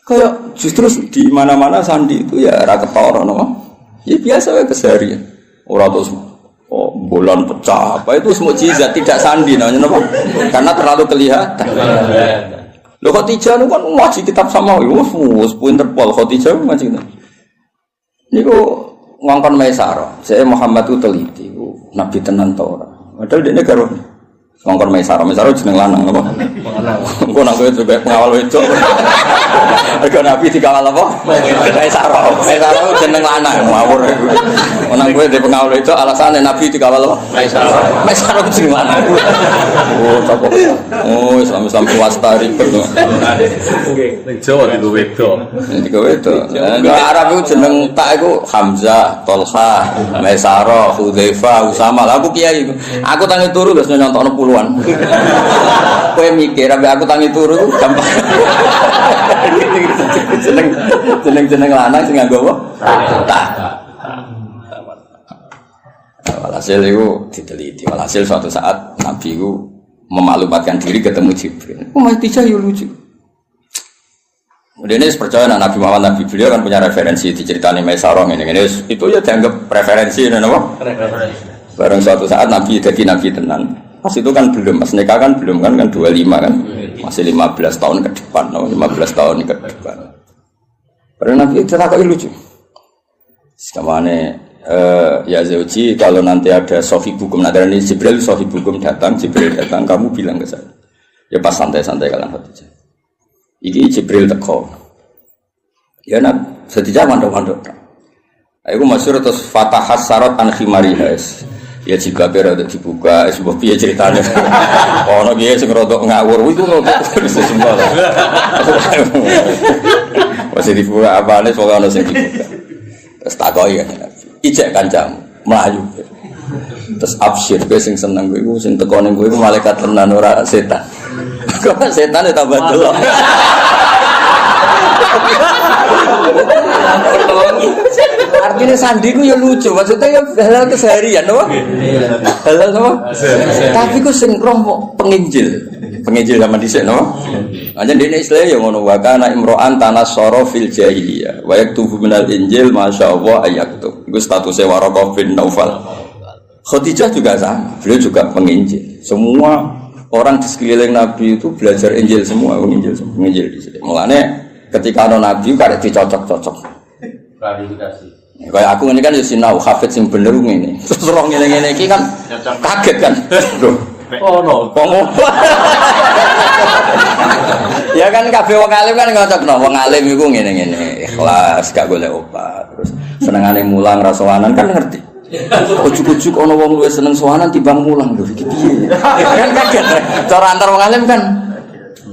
Kayak justru di mana-mana sandi itu ya ra ketara no. Ya biasa wae keseharian. Ora terus bulan pecah apa itu semua mukjizat tidak sandi namanya napa? Karena terlalu kelihatan. Lho Khadijah itu kan ngaji kitab sama wis pinter pol Khadijah ngaji. Niku ngongkon Maisarah, saya Muhammad itu teliti, Nabi tenan tau ora. Padahal dia karo ngongkon Maisarah jeneng lanang apa? Engko nak kowe coba ngawal wedok. Mergo Nabi dikawal apa? Maisarah jeneng lanang ngawur. Ono kowe di pengawal wedok alasane Nabi dikawal apa? Maisarah jeneng lanang. Oh, tak. Oh, Islam swasta ribet. Ning Jawa di wedok. Di wedok. Arab itu jeneng tak iku Hamzah, Tolha, Maisarah, Hudzaifah, Usama. Aku kiai. Aku tangi turu wis nyontokno puluhan. Kowe mikir ambek aku tangi turu gampang. Jeneng lanang sing nganggo apa? Tak. Walhasil itu diteliti. Walhasil suatu saat Nabi itu memaklumatkan diri ketemu Jibril. Khadijah yo lucu. Kemudian ini percaya Nabi Muhammad Nabi beliau kan punya referensi diceritani Maisarah ini itu ya dianggap referensi apa? Barang suatu saat Nabi jadi Nabi tenan. Pas itu kan belum, pas nikah kan belum kan 25 kan. Masih 15 tahun ke depan, 15 tahun ke depan. Barang Nabi tertakoi lucu. Sekamane ya Zauji kalau nanti ada sohibukum nadarani Jibril sohibukum datang kamu bilang ke saya. Ya pas santai-santai kalian Khadijah. Iki Jibril teko. Ya nak sedija mandok-mandok. Aku masyhur terus fatahas sarat an khimariha. Ya jika berada dibuka sebuah piye ceritanya. Ono piye sing rodok ngawur iku rodok semua. Masih dibuka apane soalnya ono sing dibuka. Terus takoki kan Nabi. Ijek kancamu mlayu. Terus absyir kowe sing seneng kowe iku sing teko ning kowe iku malaikat tenan ora setan. Kok setan ya tambah delok. Artinya sandi ku ya lucu, maksudnya ya halal keseharian, apa? Halal apa? Tapi ku sing roh penginjil zaman dhisik, no? Aja dene istilah ya ngono wa kana imro'an tanassara fil jahiliyah wa yaktubu minal injil masyaallah ayaktub. Iku statusnya Waraqah bin Naufal. Khadijah juga sama, beliau juga penginjil. Semua orang di sekeliling Nabi itu belajar Injil semua, penginjil di sini. Mulane ketika ada Nabi karek dicocok-cocok. Klarifikasi. Kayak aku ini kan ya sinau hafid sing bener ngene. Terus roh ngene-ngene iki kan kaget kan. Loh, Oh no. Ya kan kabeh wong alim kan ngocokno. Wong alim iku ngene-ngene, ikhlas, gak golek obat. Terus senengane mulang ra sowanan kan ngerti. Ujuk-ujuk ana wong luwih seneng sowanan timbang mulang lho iki piye. Kan kaget. Cara antar wong alim kan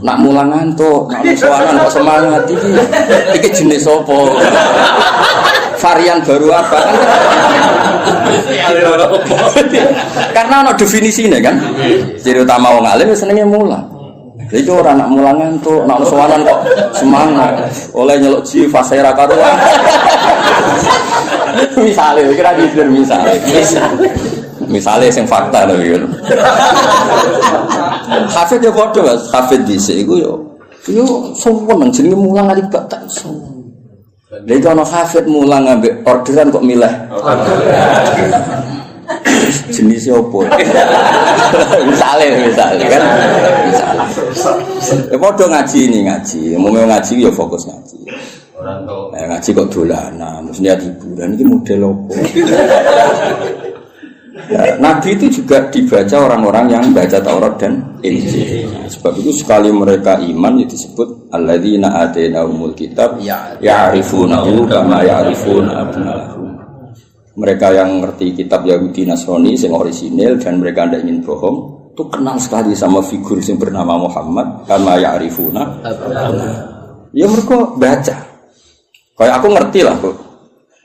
nak mulang ngantuk, nak sowanan kok semangat iki. Iki jenis apa? Varian baru apa kan? Karena ada definisinya kan. Ciri utama wong alim senengnya mulang. Jadi orang nak mulang ngantuk, nak sowanan kok semangat. Oleh nyeluk jiwa fasera karuan. Misalnya, kira gitu misalnya yang fakta loh gitu. Hafid ya bodoh mas, hafid dhisik iku yo sowan jenenge mulang ali gak tak sowan. Lha iki ana hafid mulang ambek orderan kok milih. Jenis opo? Misalnya kan. Ya bodoh ngaji. Mau ngaji ya fokus ngaji. Orang tuh. Ngaji kok dolanan, terus niat hiburan ini model opo. Ya, Nabi itu juga dibaca orang-orang yang baca Taurat dan Injil. Nah, sebab itu sekali mereka iman itu disebut alladzina atainahumul kitab ya'rifunahu kama ya'rifuna abna'ahum. Mereka yang ngerti kitab Yahudi Nasrani yang orisinil dan mereka tidak ingin bohong, itu kenal sekali sama figur yang bernama Muhammad kama ya'rifuna abna'ahum. Ya mereka baca. Kayak aku ngerti lah kok.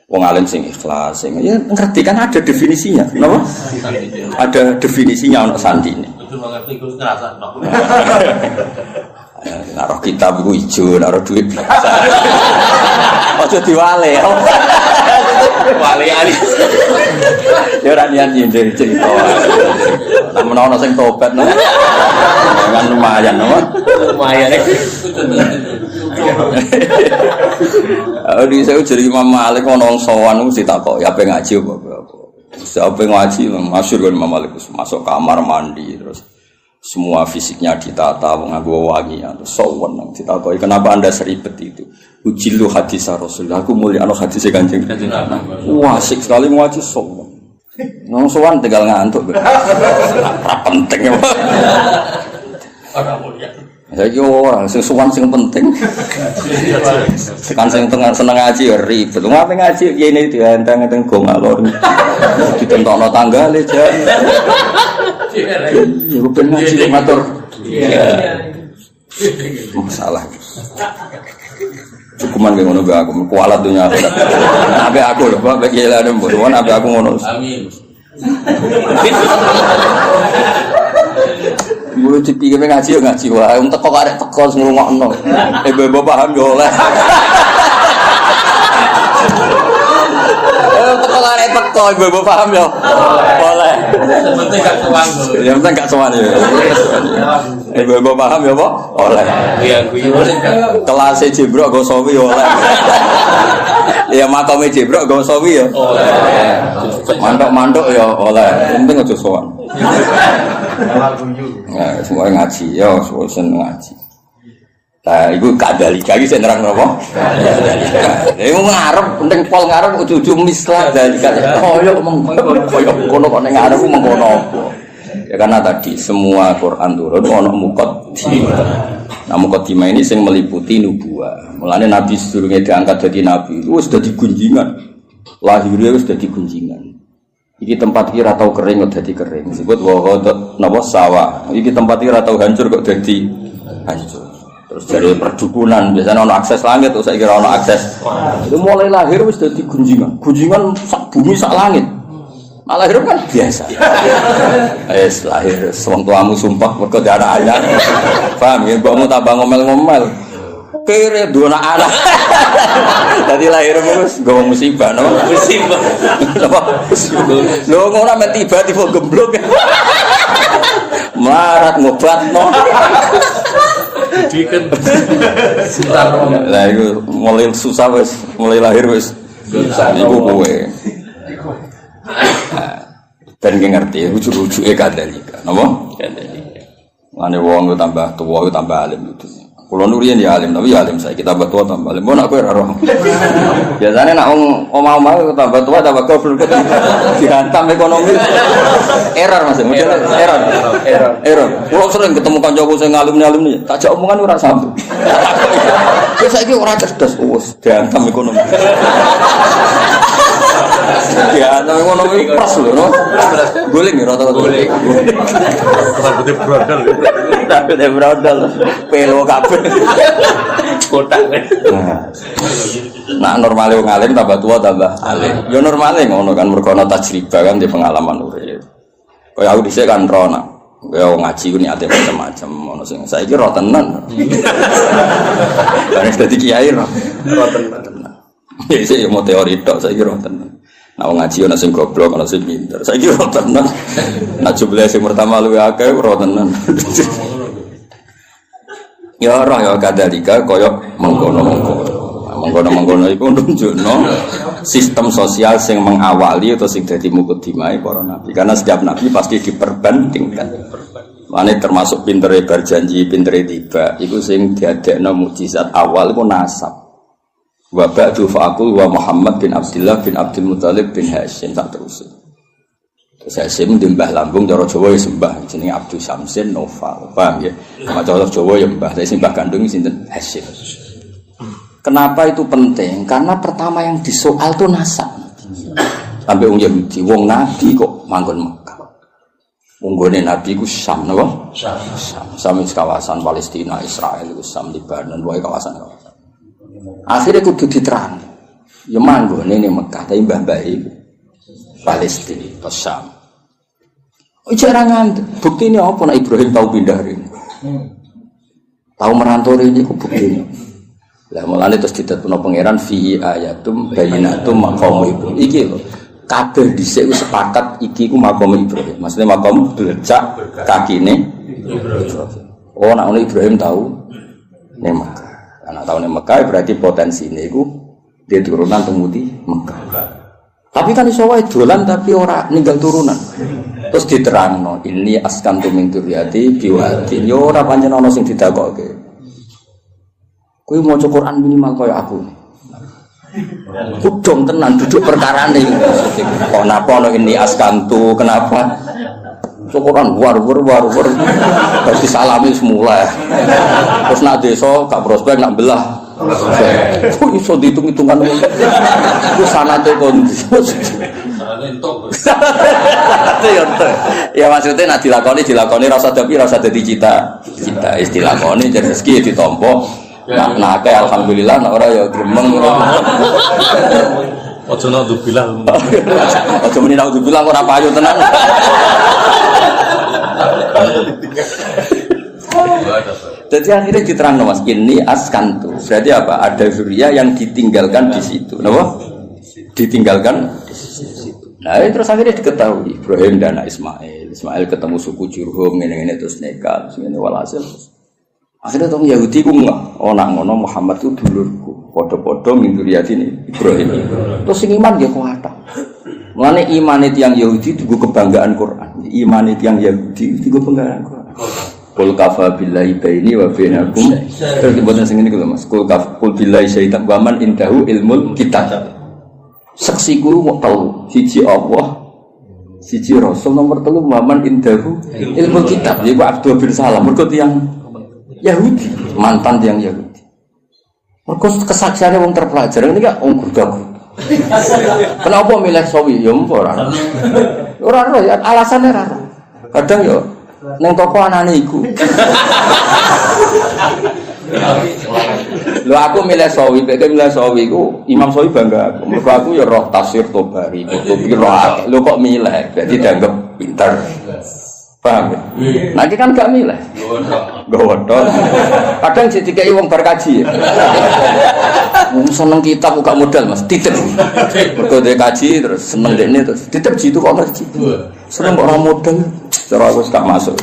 Wong alim sing ikhlas, sing ya ngerti kan ada definisinya, kenapa? Ada definisinya untuk sandi ini. Itu mengerti itu ngerasa no. Naruh kitab itu hijau, naruh duit biasa. Ojo diwale. Wale ali. Ya ora niat nyindir cerita. Nek menawa sing tobat no. Kan lumayan no. Lumayan. Di saya jadi Imam Malik ono sowan mesti takok ya pengen ngaji apa. Siapa ngaji masyhur kan Imam Malik masuk kamar mandi terus semua fisiknya ditata nganggo wangi terus sowan nang ditakoki kenapa Anda seribet itu. Ujilu hadis Rasulullah aku mulia hadis Kanjeng. Wah asik sekali ngaji sowan. Nang sowan tinggal ngantuk. Ora penting. Ora mulia. Saiki ora sing sowan sing penting. Kan sing seneng ngaji ya ribet. Ngapain ngaji kene dianteng-anteng go ngalor. Ditentokno tanggale jan. Ya ben ngaji matur. Masalah. Cukuman ngono be aku kualat dunya aku. Nabe aku lho, Pak Kiai mbok nabe aku ngono. Amin. Mulu dipikir ngaji ya ngaji wae. Wong teko karek teko ngrungokno. Ibu paham yo oleh. Teko karek teko ibu paham yo. Boleh. Penting gak sowan. Yang penting gak sowan ya. Ibu paham ya, Pak? Oleh. Iya, Kelas Jibril go sawi oleh. Ya makame Jibril go sawi ya. Oleh. Mantuk-mantuk ya oleh. Penting aja sowan. Nah, semua ngaji, ya, semua seneng ngaji. Nah, itu kadalika iki sing nerang napa? Iku ngarep, penting pol ngarep ujug-ujug mislah dalika. Koyo kono kok ning ngarep mengkono apa? Ya karena tadi semua Quran turun ono muqaddimah. Nah, muqaddimah ini sing meliputi nubuwah. Mulane Nabi sedurunge diangkat jadi nabi, wis dadi gunjingan. Lahirnya wis dadi gunjingan. Iki tempat iki ora tau kering kok dadi kering. Disebut wa napa sawah. Iki tempat iki ora tau hancur kok dadi hancur. Terus dari perdukunan biasanya ono akses langit terus saya kira ono akses. Itu mulai lahir wis dadi gunjingan. Gunjingan sak bumi sak langit. Nah, lahir kan biasa. Lahir wong tuamu sumpah mergo ada anak. Paham ya, mbokmu tambah ngomel-ngomel. Kere dua anak. Tadi lahir wis nggo musibah no. Musibah. Lho ngono men tiba-tiba gemblok. Marat ngobatno. Diken. Lah iku mulai susah wis, mulai lahir wis. Iku kowe. Dan ngerti ujug-ujuge kadalika. Napa? Kadalika. Mane wong tambah tuwa tambah alim itu. Kulo nurian ya alim, tapi ya alim saya kita tambah tua tambah alim. Mbok nak kowe ora roh. Biasane nak wong omah-omah tambah tua tambah goblok dihantam ekonomi. Error Mas, error. Kulo sering ketemu kancaku sing alumni, tak jak omongan ora sambung. Wis saiki ora cerdas, wis dihantam ekonomi. Ya, tapi ekonomi pras lho, no. Guling ya rata-rata. Guling. Rambutnya brodol. Rambutnya brodol. Pelo kabeh. Kotak kan. Nah, normale wong alim tambah tua tambah alim. Ya normale ngono kan mergo ana tajribah kan di pengalaman urip. Kaya aku dhisik kan rono. Kaya wong ngaji ku niate macam-macam ono sing saiki ro tenan. Kan dadi kiai ro tenan. Ya sik yo teori tok saiki ro tenan. Nah wong ngaji ana sing goblok ana sing pinter. Saiki ro tenan. Nah jumlah sing pertama luwih akeh ro tenan. Ya ora ya kadalika kaya mengkono iku nunjukno sistem sosial sing mengawali atau sing dadi mukadimah para nabi. Karena setiap nabi pasti diperbandingkan. Mane termasuk pintere berjanji, pintere tiba. Iku sing diadekno mukjizat awal iku nasab. Wa ba'du fa'aqul wa Muhammad bin Abdullah bin Abdul Muthalib bin Hashim tak terus. Terus Hashim mbah lambung cara Jawa ya sembah jenenge Abdul Syamsin Noval. Paham ya? Cara Jawa ya mbah, tapi sembah kandung sinten Hashim. Kenapa itu penting? Karena pertama yang disoal itu nasab. Sampai wong Yahudi, wong Nabi kok manggon Mekah. Wong Nabi ku Syam napa? Syam kawasan Palestina, Israel iku Syam, Lebanon, wae kawasan-kawasan. Akhirnya kudu diterang. Ya manggone ning Mekah, tapi mbah-mbah iku Palestina, ke Syam. Jarangan bukti ini apa? Nak Ibrahim tahu pindah ini, tahu merantau ini, ku bukti ini. Lah mulane terus ditetapno pangeran fi ayatum bayyinatum maqam Ibrahim. Iki lho, kabeh dhisik wis sepakat iki ku maqam Ibrahim. Maksudnya maqam belecak kakine Ibrahim. Oh, nak Ibrahim tahu ning Mekah. Anak tahu ning Mekah berarti potensine iku dia turunan temudi Mekah. Tapi kan iso wae dolan tapi ora ninggal turunan. Terus diterangno, ini askantu min dzurriyyati biwadin. Yo ora pancen ana sing didakokke. Kowe maca Quran minimal kaya aku. Kudung tenan duduk perkarane. Kenapa ana ini askantu? Kenapa? Quran war. Berarti salami semula. Terus nak desa gak prospek nak belah. Kok iso dihitung-hitungan ngono. Ku sanate kon. Ya maksudnya nak dilakoni rasa tapi rasa dadi cita. Istilah koni jadi rezeki ditampa. Nah kayak alhamdulillah nak ora ya gremeng. Ojo nak bilang. Ojo muni nak bilang ora payu tenan. Jadi akhirnya diterang mas ini askantu. Berarti apa? Ada zuriya yang ditinggalkan di situ. Kenapa? Ditinggalkan di situ. Nah terus akhirnya diketahui Ibrahim dan Ismail. Ismail ketemu suku Jurhum ini terus nikah. Terus ini walhasil. Akhirnya orang Yahudi ku enggak. Oh nak ngono Muhammad itu dulurku. Podo-podo min dzurriyyati Ibrahim. Terus sing iman dia kuat. Mulane iman itu yang Yahudi itu kebanggaan Quran. Iman itu yang Yahudi itu kebanggaan Quran. Qul kafa billahi baini wa bainakum. Terus dibuatnya sing ngene lho Mas. Qul billahi syaitan wa man indahu ilmul kitab. Saksi guru mau tahu siji Allah, siji Rasul, nomor 3 man indahu ilmul kitab. Iku Abdul bin Salam mergo tiyang Yahudi, mantan tiyang Yahudi. Mergo kesaksiane wong terpelajar ini kan wong gurdaku. Kenapa milih sawi? Ya ora. Ora ya alasannya ora. Kadang yo neng toko anane iku. Lho aku milih sawi, beke milih sawi ku Imam Sawi bangga aku. Mergo aku ya roh tafsir Tobari, kutubi roh. Lho kok milih? Berarti dianggap pinter. Paham ya? Nanti kan gak milih. Godhong. Kadang sing dikai wong bar kaji. Wong seneng kitab gak modal Mas, titip. Mergo dhe kaji terus seneng dekne terus titip jitu kok Mas. Seneng kok ora modal. Cara aku gak masuk.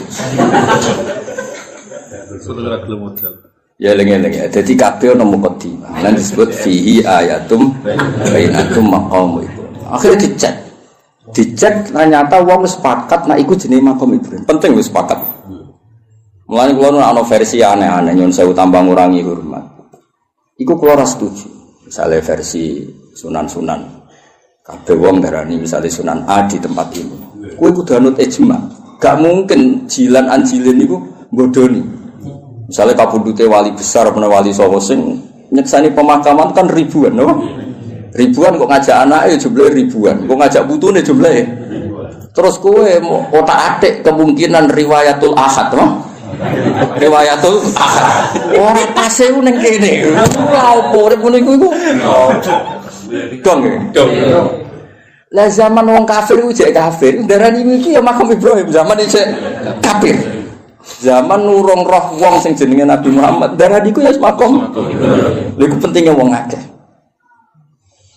Sudah gelem modal. Ya lengen-lengen. Jadi kabeh ana mukadimah. Lan disebut fihi ayatum bainatum maqam itu. Akhirnya dicek ternyata wong sepakat nek iku jenenge makom Ibrahim. Penting wis sepakat. Mulane kula ana versi aneh-aneh nyon sewu tambah ngurangi hormat. Iku kula ora setuju. Misale versi sunan-sunan. Kabeh wong darani misale Sunan A di tempat ini. Kowe kudu anut ijma. Gak mungkin jilan anjilin niku bodoni. Misale kabundute wali besar apa wali sapa sing nyeksani pemakaman kan ribuan, no? Ribuan kok ngajak anake jumlahe ribuan, kok ngajak putune jumlahe. Terus kowe otak-atik kemungkinan riwayatul ahad, no? Riwayatul ahad. Ora pase ning kene. Ora opo urip ngono iku. Dong. Lah zaman wong kafir ku jek kafir, darani iki ya makam Ibrahim zaman isih kafir. Zaman nurung roh wong sing jenenge Nabi Muhammad, darani iku ya makam. Lha iku pentinge wong akeh.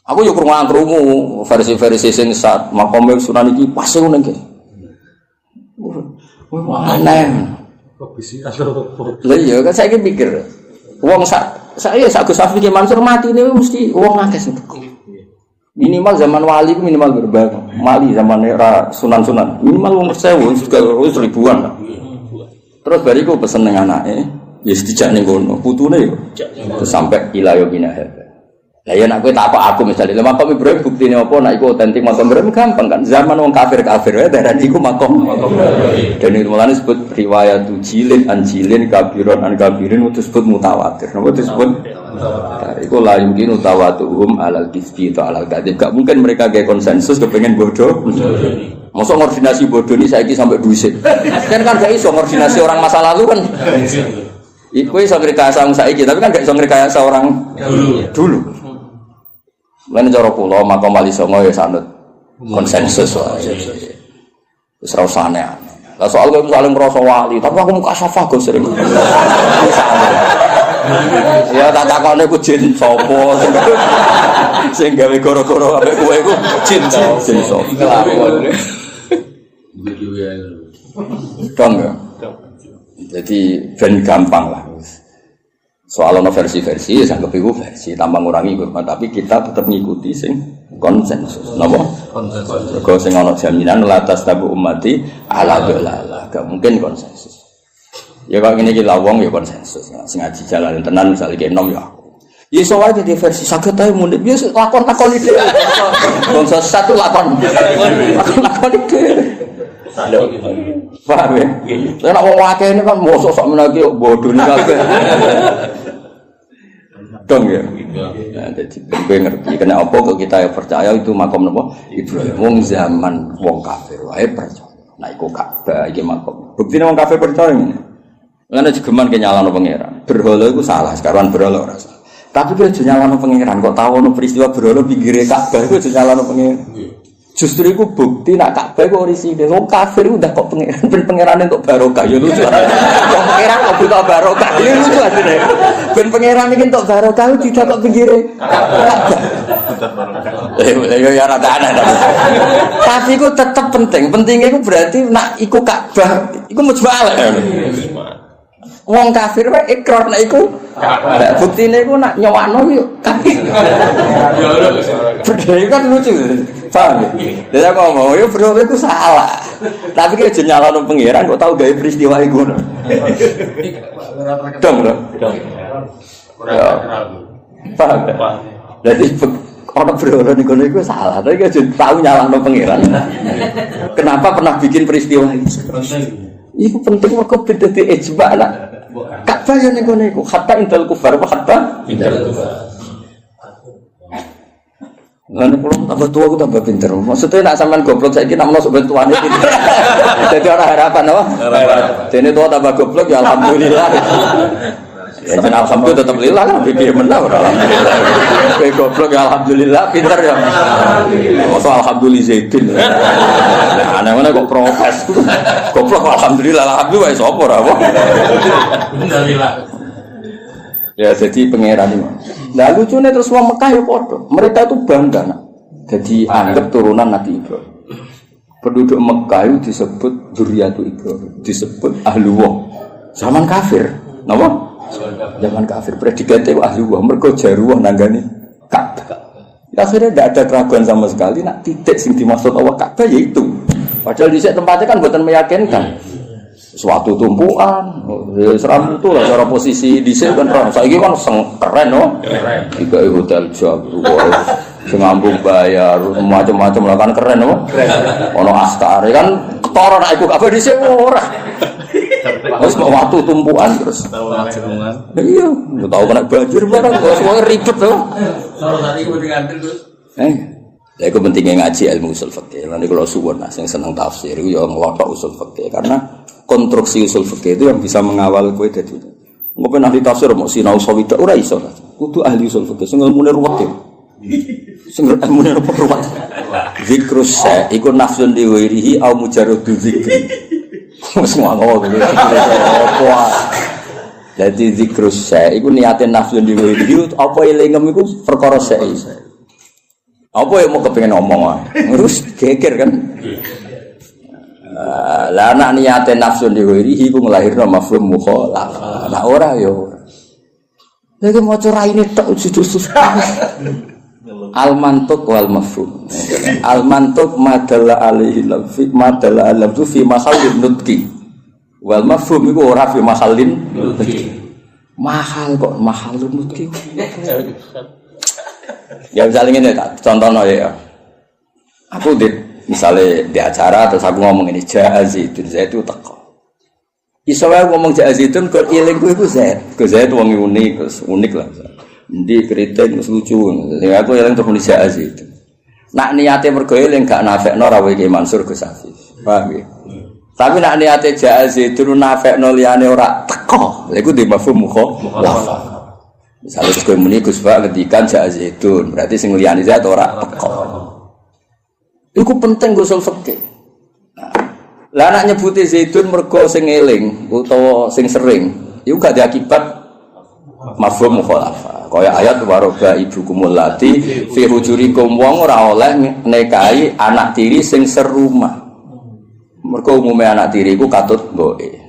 Aku yo krungu versi-versi sing sak makome Sunan iki pas ngono iki. Aneh. Kok bisa atau Lah iya kan saiki mikir. Wong saya Gus Safi ki Mansur mati ini mesti wong akeh sing. Minimal zaman wali ku minimal berbagai. Mali zaman era sunan-sunan. Minimal wong 1000 juga ribuan. Terus bariku pesen ning anake, ya dijak ning kono, putune yo. Terus sampai ilayo binah. Lah ya nek kowe tak aku misalnya makam Ibrahim buktine apa nek iku otentik makam Ibrahim gampang kan. Zaman wong kafir-kafir wae darani iku makam. Dan itu mulane disebut riwayat jilin anjilin kabiron an kabirin itu disebut mutawatir. Napa disebut iku la yumkin tawatuhum alal kisbi ta alal kadhib. Gak mungkin mereka gawe konsensus kepengin bodoh. Mosok koordinasi bodoh ini saiki sampai dhuwit. Kan gak iso koordinasi orang masa lalu kan. Iku iso ngrekayasa saiki tapi kan gak iso ngrekayasa orang dulu. Lan cara kula makam Wali Songo ya sanut konsensus wae. Wis ora usah aneh. Lah soal kowe saling ngrasa wali, tapi aku muka safah go sering. Ya tak takone ku jin sapa sing gawe goro-goro ambek kowe iku jin sapa. Kelakon. Dong ya. Jadi ben gampang lah. Soal ono versi-versi ya anggap iku versi tambah ngurangi hormat tapi kita tetap ngikuti sing konsensus. Napa? Konsensus. Kok sing ono jaminan la tastabu ummati ala dalalah. Gak mungkin konsensus. Ya kok ngene iki lawong ya konsensus. Sing ngaji jalan tenan misale ki enom ya aku. Ya iso wae di versi saged ae mundhik ya lakon-lakon iki. Konsensus satu lakon. Lakon iki. Paham ya? Saya nak wong akeh ini kan mosok sok menaki bodoh ni kabeh. Dong ya. Nah, jadi gue ngerti kena apa kok kita percaya itu makam napa Ibrahim wong zaman wong kafir wae percaya. Nah iku Ka'bah iki makam. Buktine wong kafir percaya ngene. Lan jegeman ke nyalano pangeran. Berhala iku salah, sekarang berhala ora salah. Tapi kowe aja nyalano pangeran kok tau ono peristiwa berhala pinggire Ka'bah iku aja nyalano pangeran. Justru itu bukti nak Ka'bah kok orisinil. Wong kafir udah kok pangeran ben pangeran entuk barokah ya lucu. Kok pangeran kok butuh barokah. Ya lucu asline. Ben pangeran iki entuk barokah tidak kok pinggire Ka'bah. Ya rada aneh tapi iku tetep penting. Pentingnya iku berarti nak iku Ka'bah iku mujmalah. Wong kafir wae ikrar nek iku Ka'bah. Buktine iku nak nyowakno yo kafir. Berdaya kan lucu. Paham ya? Dia ngomong, ya bro itu salah. Tapi kalau nyalano pangeran kok tahu gawe peristiwa iku. Dong. Paham ya? Jadi orang berhala niku niku salah. Tapi kalau tahu nyalano pangeran. Kenapa pernah bikin peristiwa itu? Itu penting mergo beda di ijma lah. Ka'bah yo niku hatta indal kufar apa hatta indal kufar. Lalu kalau tambah tua aku tambah pinter. Maksudnya nak sampean goblok saiki nak masuk bantuan iki. Jadi orang harapan apa? Harapan. Dene tua tambah goblok ya alhamdulillah. Ya jeneng alhamdulillah tetep lillah lah piye menah ora alhamdulillah. Kowe goblok ya alhamdulillah pinter ya. Mosok alhamdulillah Zaidin. Nah, ana kok protes. Goblok alhamdulillah wae sapa ora apa. Alhamdulillah. Ya jadi pangeran ini. Nah lucunya terus wong Mekah ya padha. Mereka itu bangga nak. Jadi anggap turunan Nabi Ibrahim. Penduduk Mekah itu disebut dzurriyyatu Ibrahim, disebut ahlullah. Zaman kafir, napa? Zaman kafir predikate ahlullah, mergo jaruah nanggani Ka'bah. Ya, akhirnya tidak ada keraguan sama sekali nak titik sing dimaksud Allah Ka'bah yaitu. Padahal di tempatnya kan buatan meyakinkan. Suatu tumpuan, seram itu lah cara posisi di sini kan. Saya kan keren, no? Tiga hotel Jawa, sengambung bayar, macam-macam lah kan keren, no? Ono Astari kan ketara nak ikut apa di sini orang. Terus waktu tumpuan terus. Iya, nggak tahu kena banjir barang, semuanya ribet tuh. Kalau tadi gue diganti terus. Ya itu pentingnya ngaji ilmu usul fikih. Nanti kalau suwon nah, yang senang tafsir itu ya ngelotok usul fikih karena konstruksi usul fikih itu yang bisa mengawal kue dari itu. Mungkin ahli tafsir mau sinau sawidak ora iso. Kudu ahli usul fikih sing ilmune ruwet. Sing ilmune ruwet. Zikrus sa iku nafsun li ghairihi au mujarradu zikri. Semua ngono gitu. Jadi zikrus sa iku niate nafsun li ghairihi apa elingem iku perkara sa. Apa yang mau kepengen ngomong terus geger kan lah anak niate nafsu diwiri iku nglahirno mafhum mukhalafah nah ora ya ora lagi maca raine tok judul al mantuq wal mafhum al mantuq madalla alaihi lafzi madalla alafzu fi mahallin nutqi wal mafhum iku ora fi mahallin nutqi mahal kok mahallun nutqi. Ya misalnya ini contohnya ya, aku misalnya di acara terus aku ngomong ini Zaidun itu teko. Isowah ngomong Zaidun kok iling ku Zaid, ke Zaid wong unik lah. Ndi kritik wis lucu. Sing aku iling terus muni Zaidun. Nak niate mergo iling gak nafekno rawe Ki Mansur Gus Hafiz. Paham ya? Tapi nak niate Zaidun nafekno liyane ora teko. Lha iku di mafhum mukhalafah. Misalnya Gus muni Gus Pak ngendikan Zaidun, berarti sing liyane Zaid ora teko. Iku penting usul fikih. Lah nek nyebuti Zaidun mergo sing eling utawa sing sering, iku gak diakibat mafhum mukhalafah. Kaya ayat waroba ibukumul lati fi hujurikum wong ora oleh nikahi anak tiri sing serumah. Mergo umume anak tiri iku katut mboke.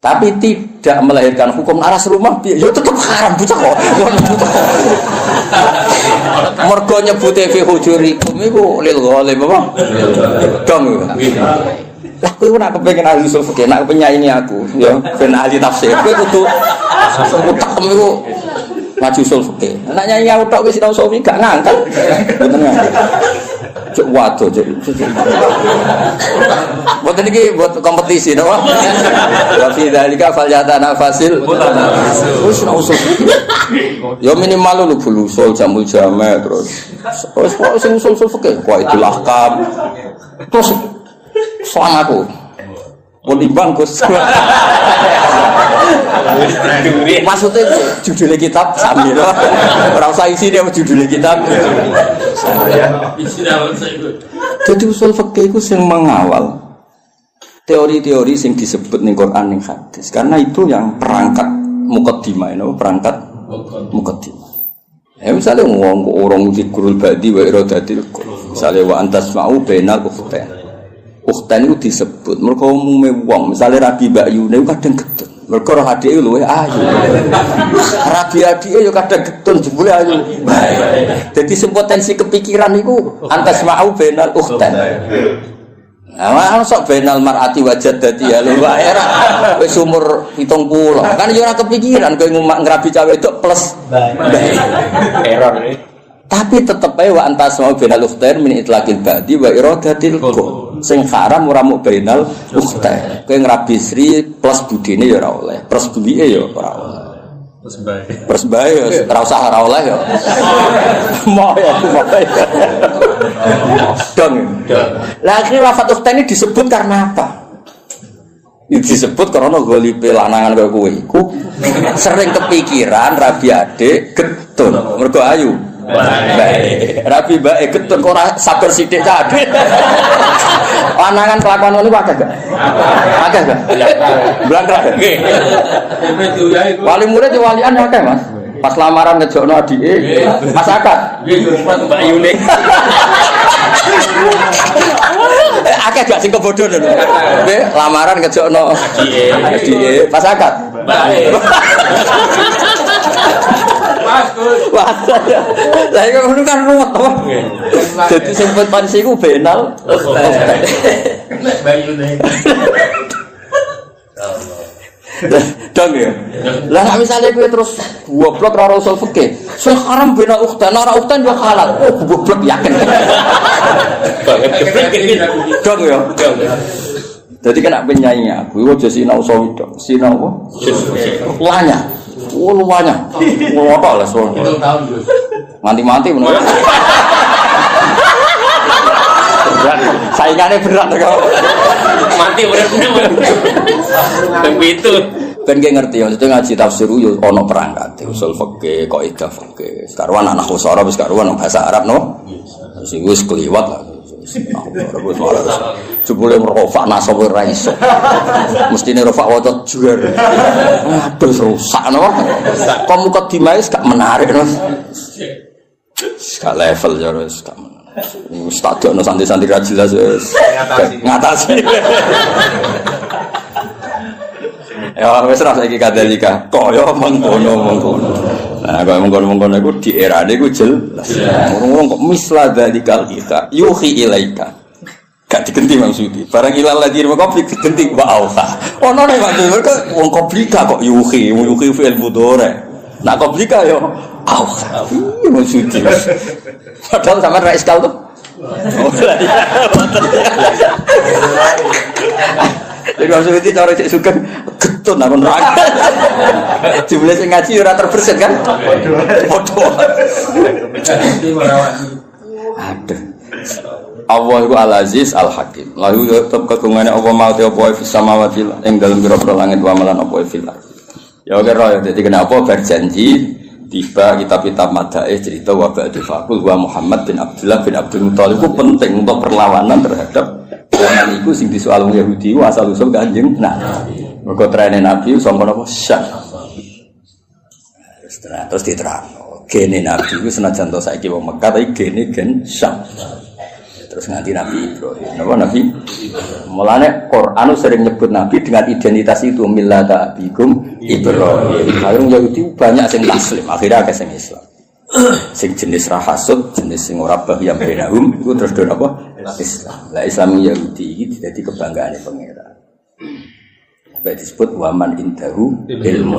Tapi tidak melahirkan hukum aras rumah ya tetap haram bocah kok. Mergo nyebute fi hujurikum iku lil ghalim apa? Dong. Lah kowe ora kepengin ahli usul fikih, nek penyanyi aku ya ben ahli tafsir. Kowe kudu utek iku ngaji usul fikih. Nek nyanyi aku tok wis tau sofi gak ngangkat. Mboten ngangkat. Cuk waduh cuk. Mboten iki buat kompetisi to. Wa fi dzalika falyatana fasil. Wis usul. Ya minimal lu bulu usul jamul jame terus. Wis sing usul fikih kok itu lahkam. Terus soal aku. Pun timbang Gus. Maksudnya judulnya kitab sambil ora usah isi dia judulnya kitab. Jadi usul fikih itu sing mengawal teori-teori sing disebut ning Quran ning hadis. Karena itu yang perangkat muqaddimah itu perangkat muqaddimah. Ya misalnya ngomong orang zikrul badi wa iradatil misalnya wa antasma'u bainal ukhtain. Ukhtain itu disebut mergo umume wong misalnya Rabi Bakyune kadang getun mergo roh adike luwih ayu. Rabi adike yo kadang getun jebule ayu. Dadi sing potensi kepikiran iku antasma'u bainal ukhtain. Nah, sok benal mar'ati wajad dadi ya lho wae ra wis umur 70. Kan yo ora kepikiran kowe ngrabi cawe wedok plus error. Tapi tetep ae wa antas mau benal ukhtain min itlaqil badi wa iradatil qul. Sing haram ora mung benal ukhtain. Kowe ngrabi sri plus budine ya ora oleh, plus bulike ya ora oleh. Terus bae ora usah ora oleh ya. Mau ya mau. Dong. Lah akhirnya lafaz ukhtain ini disebut karena apa? Disebut karena golipe lanangan kaya kowe iku sering kepikiran rabi adik getun mergo ayu. Baik. Rabi bae getun kok ora sabar sithik cah adik. Lanangan kelakuan ngono akeh gak? Akeh gak? Blangkrak. Nggih. Wali murid walian akeh, Mas. Pas lamaran ngejokno adike, Mas akad. Nggih, Mbak Yune. Akeh gak sing kebodoh lho. Nggih, lamaran ngejokno adike, pas akad. Baik. Mas, Wah. Lah iku ngono kan ruwet to. Dadi sing pensi iku benal. Mbak Yune. Dong ya. Lah nek misale kowe terus goblok ora usul fikih. Sing haram bena ukhtan, ora ukhtan yo halal. Oh goblok yakin. Dong ya. Jadi kena penyanyi aku, aja sinau sawi tok. Sinau apa? Lanya. Oh lumayan. Ngotok lah sono. Mati-mati menurut. Saingannya berat kok. Mati beratnya. Begitu. Ben ki ngerti ya, itu ngaji tafsir yo ana perangkat usul fikih, kaidah fikih. Sekarang anak usara wis karuan bahasa Arab no. Sing wis kliwat lah. Jebule merofak nasab ora iso. Mestine rofak waca juar. Aduh rusak no. Kok mukadimah wis gak menarik no. Gak level ya wis gak menarik. Wis tak dono santai-santai ra jelas wis. Ngatasi. Ya wis ra saiki kadalika. Kaya mengkono-mengkono. Nah, kaya mengkono-mengkono iku di erane iku jelas. Ngomong kok misla dalikal kita yuhi ilaika. Gak digenti maksudi. Barang ilal lagi mau konflik digenti wa auha. Ono nek kok wong komplika kok yuhi fi'il mudhari. Nah komplika yo auha. Iya maksudi. Padahal sama ra iskal tuh. Oh lah iya. Jadi maksudnya itu cara cek suka getun aku neraka. Jumlah sing ngaji ora terbersit kan? Bodoh. Aduh. Allah itu Al-Aziz Al-Hakim. Lalu tetap kegungane Allah mau te apa fis samawati ing dalem pira-pira langit wa malan apa fil. Ya oke roh ya dadi kenapa berjanji tiba kitab-kitab madaih cerita wa ba'du faqul wa Muhammad bin Abdullah bin Abdul Muthalib itu penting untuk perlawanan terhadap zaman itu sing disoal wong Yahudi asal usul Kanjeng Nabi. Mergo trene Nabi sangka napa Syam. Terus diterangno, gene Nabi iku senajan to saiki wong Mekah tapi gene gen Syam. Terus nganti Nabi Ibrahim. Napa Nabi? Mulane Quran sering nyebut Nabi dengan identitas itu millata abikum Ibrahim. Karung Yahudi banyak sing taslim, akhirnya akeh sing Islam. Sing jenis rahasud, jenis sing ora bahiyam benahum iku terus do apa? Islam. Lah Islam Yahudi iki dadi kebanggaane pangeran. Sampai disebut waman indahu ilmu.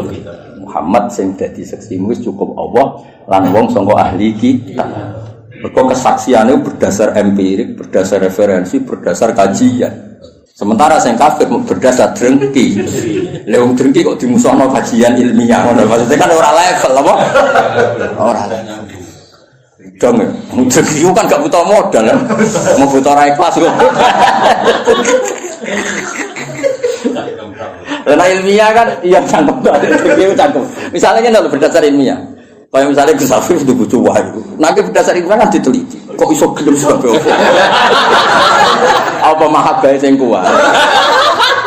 Muhammad sing dadi saksimu wis cukup Allah lan wong sangka ahli kitab. Mergo kesaksiannya berdasar empirik, berdasar referensi, berdasar kajian. Sementara sing kafir berdasar drengki. Lha wong drengki kok dimusuhno kajian ilmiah ngono. Maksudnya kan ora level apa? Ora. Dong, drengki kan gak butuh modal kan. Mau butuh ra ikhlas kok. Lah ilmiah kan iya cangkem. Drengki cangkem. Misalnya kan berdasar ilmiah. Kayak misalnya Gus Afif itu butuh wahyu. Nanti berdasar ilmiah kan diteliti. Kok iso gelem sebab apa mahabbah sing kuat?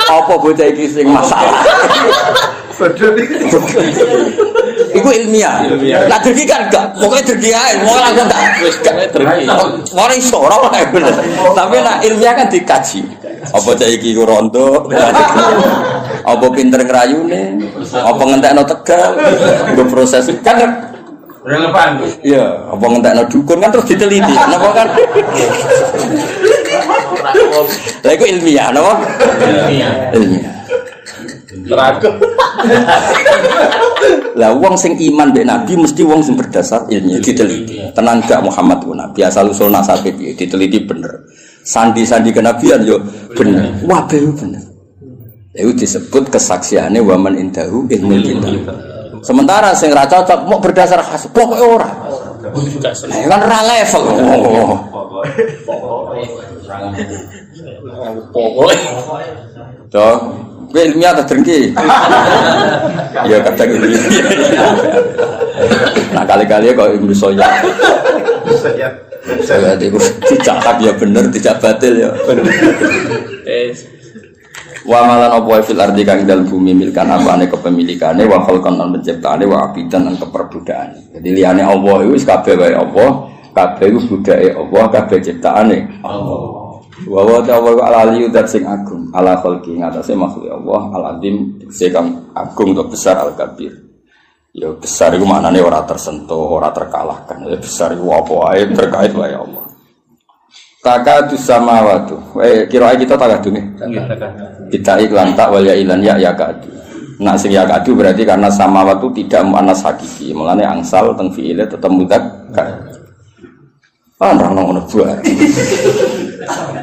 Apa bocah iki sing masalah? Iku ilmiah. Lah dergi kan enggak, pokoke dergi ae, ora langsung tak wis gak dergi. Ora iso ora bener. Tapi nek ilmiah kan dikaji. Apa cah iki ku rondo? Apa pinter ngrayune? Apa ngentekno tegal? Nggo proses kan relevan. iya, apa ngentekno dukun kan terus diteliti. Napa kan? Lah iku ilmiah, napa? Ilmiah. Teragem. Lah wong sing iman mbek Nabi mesti wong sing berdasar ilmiah diteliti. Tenan gak Muhammad ku Nabi asal usul nasabe piye diteliti bener. Sandi-sandi kenabian yo bener. Wabe yo bener. Itu disebut kesaksiannya waman indahu ilmu kita. Sementara sing ra cocok mau berdasar khas pokoke ora. Kan ra level. Pokoke. Toh Kowe ilmiah ta drengki. Ya kadang ini. Nah kali-kali kok Ibnu Soyad. Saya itu dicakap ya bener, tidak batil ya. Wa malan apa fil ardi kang dalem bumi milkan apane kepemilikane wa khalqan lan penciptaane wa abidan lan keperbudaane. Jadi liyane Allah iku wis kabeh wae apa, kabeh iku budake Allah, kabeh ciptaane Allah. Wa wa ta'ala al-aliyyu dzat sing agung, ala khalqi ngatasé makhluk Allah, al-azim sing agung atau besar al-kabir. Ya besar iku maknane ora tersentuh, ora terkalahkan. Ya besar iku apa wae terkait wae Allah. Takadu samawatu. Kira kita takadu nih. Kita iklan tak wal ya ilan ya kadu. Nak sing ya kadu berarti karena samawatu tidak muannas hakiki. Mulane angsal teng fiile tetep mudzakkar. Ndang ngono buat.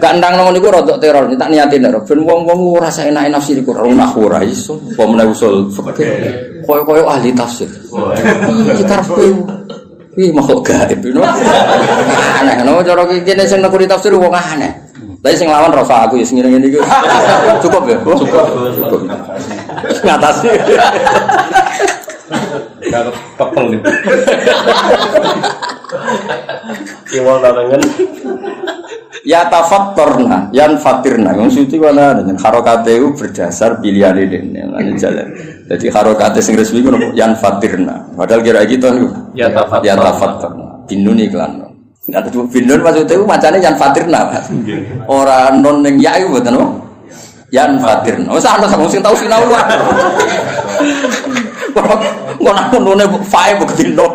Kandang ngono niku rodok teror, tak niatin nek ben wong-wong ora saenake nafsi niku ora ora iso. Apa meneh usul fikih. Koyo-koyo ahli tafsir. Kita wih makhluk gaib itu aneh, no cara kene sing nekuri tafsir wong aneh. Tapi sing lawan rasa aku ya sing ngene iki. Cukup ya? Cukup. Ngatasi. Enggak pepel nih. Kiwal tangan. Ya tafattorna, yan fatirna. Wong suci ana dengan harokate itu berdasar pilihane dene. Lan jalan. Jadi harokate sing resmi ngono yan fatirna. Padahal kira gitu niku. Ya tafattorna. Binun iklan. Nek binun maksudnya itu macane yan fatirna. Ora non ning ya iku mboten apa? Yan fatirna. Wis ana sing tau sinau lu. Ngono none fae buktindo.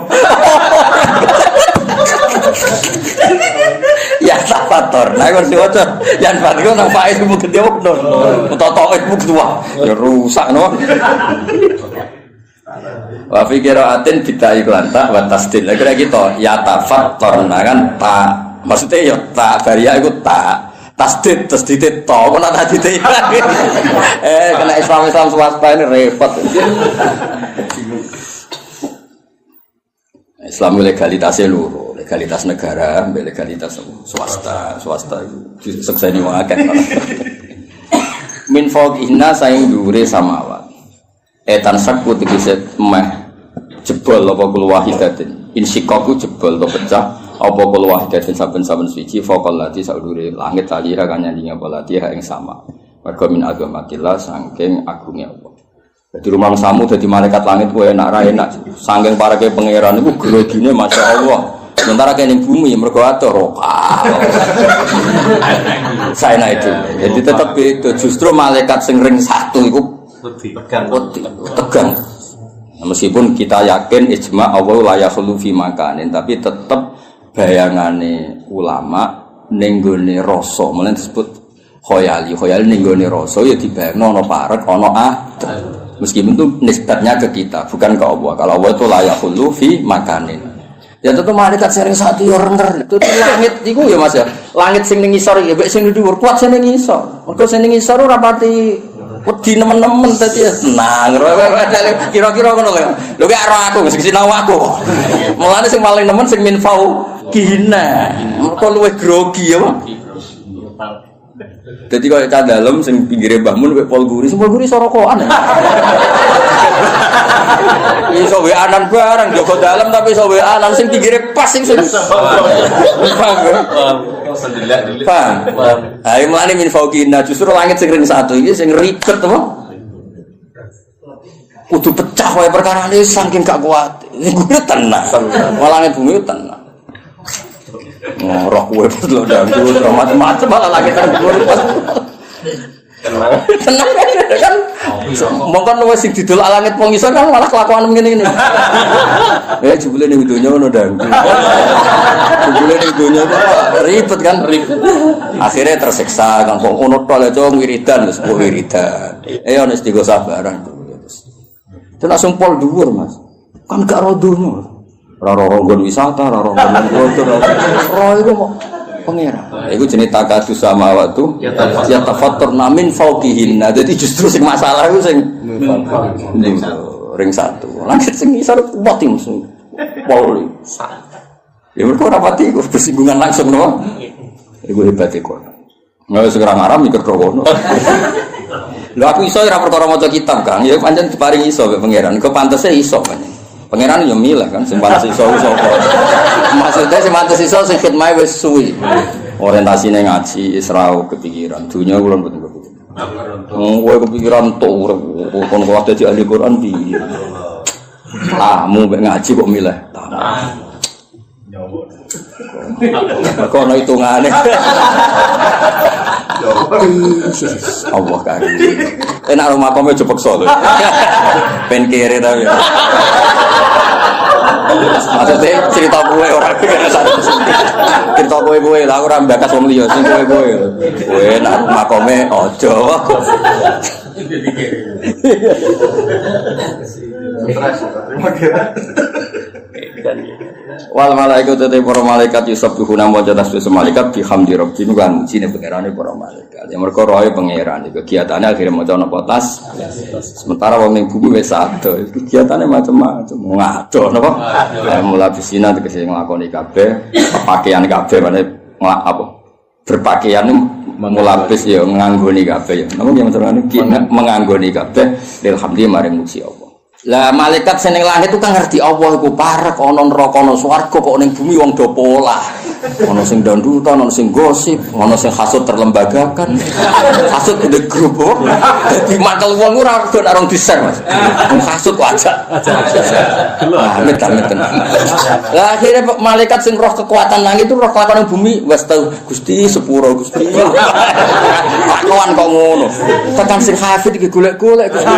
Ya tafator, nah kalau siapa yang baru nang faiz mungkin dia benar, atau itu mungkin tua, ya rusak no. Wa fikiraatin kita iklan tak batas til, kira gitu. Ya tafator, nah kan tak, maksudnya ya tak baria itu tak. Tasdid to, kok nak tasdid kena Islam swasta ini repot. Islam legalitasnya luruh, legalitas negara, legalitas swasta itu sekseni wong akeh. Min fawqihna saing dhuwure samawat. Etan sakku tegese meh jebol apa kul wahidatin. Insikaku jebol to pecah apa kul wahidatin saben-saben suci faqal lati saudure langit talira kan nyandinge apa lati ing sama. Mergo min agamatillah saking agunge Allah. Jadi rumah samu jadi malaikat langit gue enak ra enak. Saking parake pangeran iku grogine masyaallah. Sementara kene bumi mergo atur rokal. Saya itu. Jadi tetap itu justru malaikat sing ring satu iku tegang. Nah, meskipun kita yakin ijma Allah la yakhlu fi makanin tapi tetap bayangane ulama ning gone rasa. Mulane disebut khoyali ning gone rasa ya dibayangno ana parek ana adem. Meskipun itu nisbatnya ke kita, bukan ke Allah. Kalau Allah itu layak hulu fi makanin. Ya tentu malaikat sering satu orang itu langit itu ya mas ya. Langit sing ning ngisor ya, sing dhuwur kuat sing ning ngisor. Mergo sing ning ngisor ora pati wedi nemen-nemen dadi tenang. Kira-kira ngono kaya. Lho gak ora aku mesti sinau aku. Mulane sing paling nemen sing minfau kihina. Mergo luwih grogi ya. Jadi kalau cah dalam sing pinggire Mbah Mun Pol Guri sorokokan. Iso weanan barang Joko dalam tapi iso weanan sing pinggire pas sing paham. Ayo mlane min fauqina justru langit sing ring satu iki sing ribet apa? Kudu pecah wae perkarane saking gak kuat. Iku tenang. Langit bumi tenang. Roh kowe lho dangdut macam-macam malah lagi tergurur. Tenang kan. Mongkon wis sing didol langit wong iso kan malah kelakuan ngene-ngene. Ya jebule ning donya ngono dangdut. Jebule ning donya ribet kan ribet. Akhirnya tersiksa kan kok ngono tok lho wiridan wis wiridan. Ono istigo sabaran. Itu langsung pol dhuwur Mas. Kan gak rodono. Roro-roro wisata, roro-roro kotor, roro itu mau pengira. Itu jenis takadus sama waktu. Ya tafatur namin fauqihinna. Jadi justru sing masalah itu sing ring satu. Langit sing isor poti musuh. Poli. Ya mereka rapati itu bersinggungan langsung no. Itu hebat itu. Nggak segera marah mikir krono. Lho aku iso ora perkara maca kitab, Kang. Ya pancen diparing iso mek pangeran. Kok pantese iso pancen. Pangeran yo milih kan sing pantes iso sapa. Maksudnya sing pantes iso sing khidmah wis suwi. Orientasine ngaji Isra kepikiran. Dunya kula mboten kepikiran. Kowe kepikiran tok urip kon kok dadi ahli Quran piye. Tamu mek ngaji kok milih. Kok ono hitungane. Allah karim. Enak rumah kome aja peksa lho. Ben kere ta ya. Maksudnya cerita kowe ora cerita kowe lah ora mbakas wong liya sing kowe. Kowe nak makome aja. Wal malaikat te para malaikat yusabbihuna wa tasbih malaikat bihamdi rabbihim kan mujine pangerane para malaikat. Ya mergo roe pangeran iki kegiatane akhire maca napa tas. Sementara wong ning bumi wis ado, kegiatane macam-macam. Ngado napa? Mulabisina tegese nglakoni kabeh, pakaian kabeh mane apa? Berpakaian mulabis ya nganggoni kabeh ya. Napa ya maturane menganggoni kabeh alhamdulillah maring muji Allah. Lah malaikat seneng langit itu kan ngerti Allah iku parek ana neraka ana swarga kok ning bumi wong do polah. Ana sing dandutan, ana sing gosip, ana sing hasud terlembagakan. Hasud di grup. Dadi mantel wong ora do arung di-share, Mas. Hasud wajak. Amit tenan. Lah akhire malaikat sing roh kekuatan langit itu roh kekuatan bumi wis tau Gusti sepuro Gusti. Pakoan kok ngono. Tekan sing hafid iki golek-golek Gusti.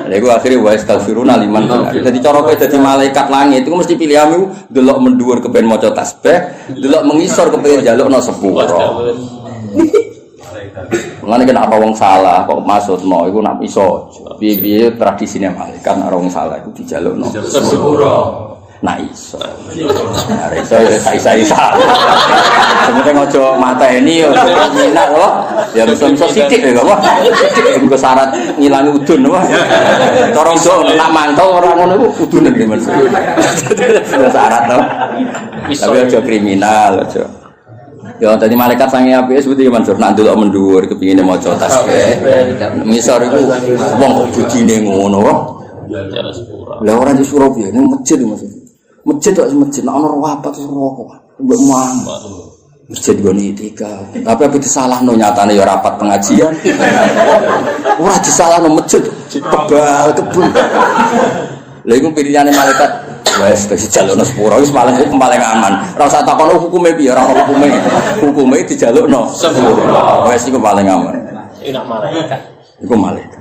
Lha iku akhire wa astaghfiruna liman. Dadi cara kowe dadi malaikat langit itu mesti pilihanmu delok mendhuwur kepen maca tasbih, delok mengisor kepen njalukna sepuro. Mulane nek ana wong salah kok maksudno iku nak iso. Piye-piye tradisine malaikat nek wong salah iku dijalukno sepuro. Nah iso. Nah iso ya isa. Sebenarnya ngojo mateni yo minat loh. Ya bisa sithik ya apa? Sithik kok syarat ngilangi udun apa? Cara iso nak mantau ora ngono iku udune iki Mas. Syarat to. Tapi aja kriminal aja. Ya tadi malaikat sange apik seperti Mansur nak ndelok mendhuwur kepingine maca tasbih. Ngisor iku wong kok budine ngono. Lah ora di Surabaya ning masjid maksud. Masjid kok masjid nek ana rapat terus rokok. Mbok mang. Masjid gone etika. Tapi apa disalahno nyatane ya rapat pengajian. Ora disalahno masjid kebal kebun. Lha iku pilihane malaikat. Wes wis dijalukno sepuro wis paling aman. Ora usah takon hukume piye, ora hukume. Hukume dijalukno sepuro. Wes iku paling aman. Enak malaikat. Iku malaikat.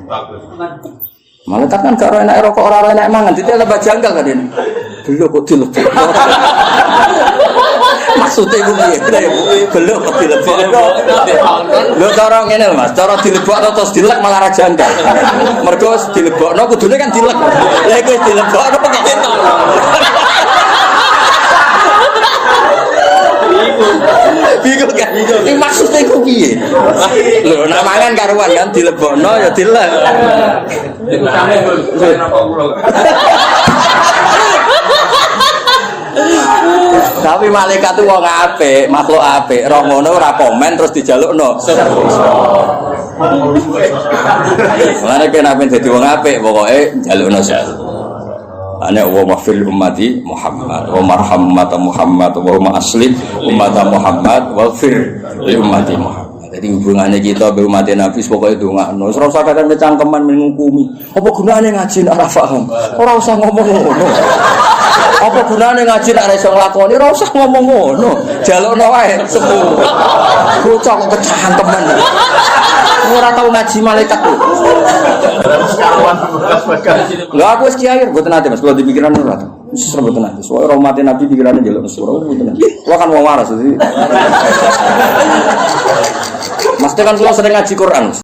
Malaikat kan gak enak rokok ora enak mangan, dite lebah janggal kan ini. Belok kok dilebok. Maksudnya iku piye? Belok kok dilebok. Lho cara ngene Mas, cara dilebok terus dilek malah ra janggal. Mergo dilebokno kudune kan dilek. Lah iku dilebokno kok ketok. Bingung kan? Ini maksudnya itu piye? Lho, nak mangan karuan kan dilebokno ya dilek. Tapi malaikat itu wong apik, makhluk apik. Roh ngono ora komen terus dijalukno. Mulane kena ben dadi wong apik pokoke njalukno sepuro. Ana wa mafil ummati Muhammad wa marham umat Muhammad wa asli umat Muhammad wa fir li ummati Muhammad. Jadi hubungannya kita be umat Nabi pokoke ndongakno. Ora usah kadang cangkeman mengukumi. Apa gunane ngaji nek ora paham? Ora usah ngomong ngono. Apa gunane ngaji nek ora iso nglakoni? Ora usah ngomong ngono. Jalukno wae sepuro. Bocah kok kecangkeman. Ora tau ngaji malaikat tuh. Lah aku wis kiai mboten ate Mas, kalau dipikiran ora. Wis mboten ate. Soale rahmate Nabi pikirane njaluk sepuro mboten ate. Kula kan wong waras jadi. Mas kan kula sering ngaji Quran.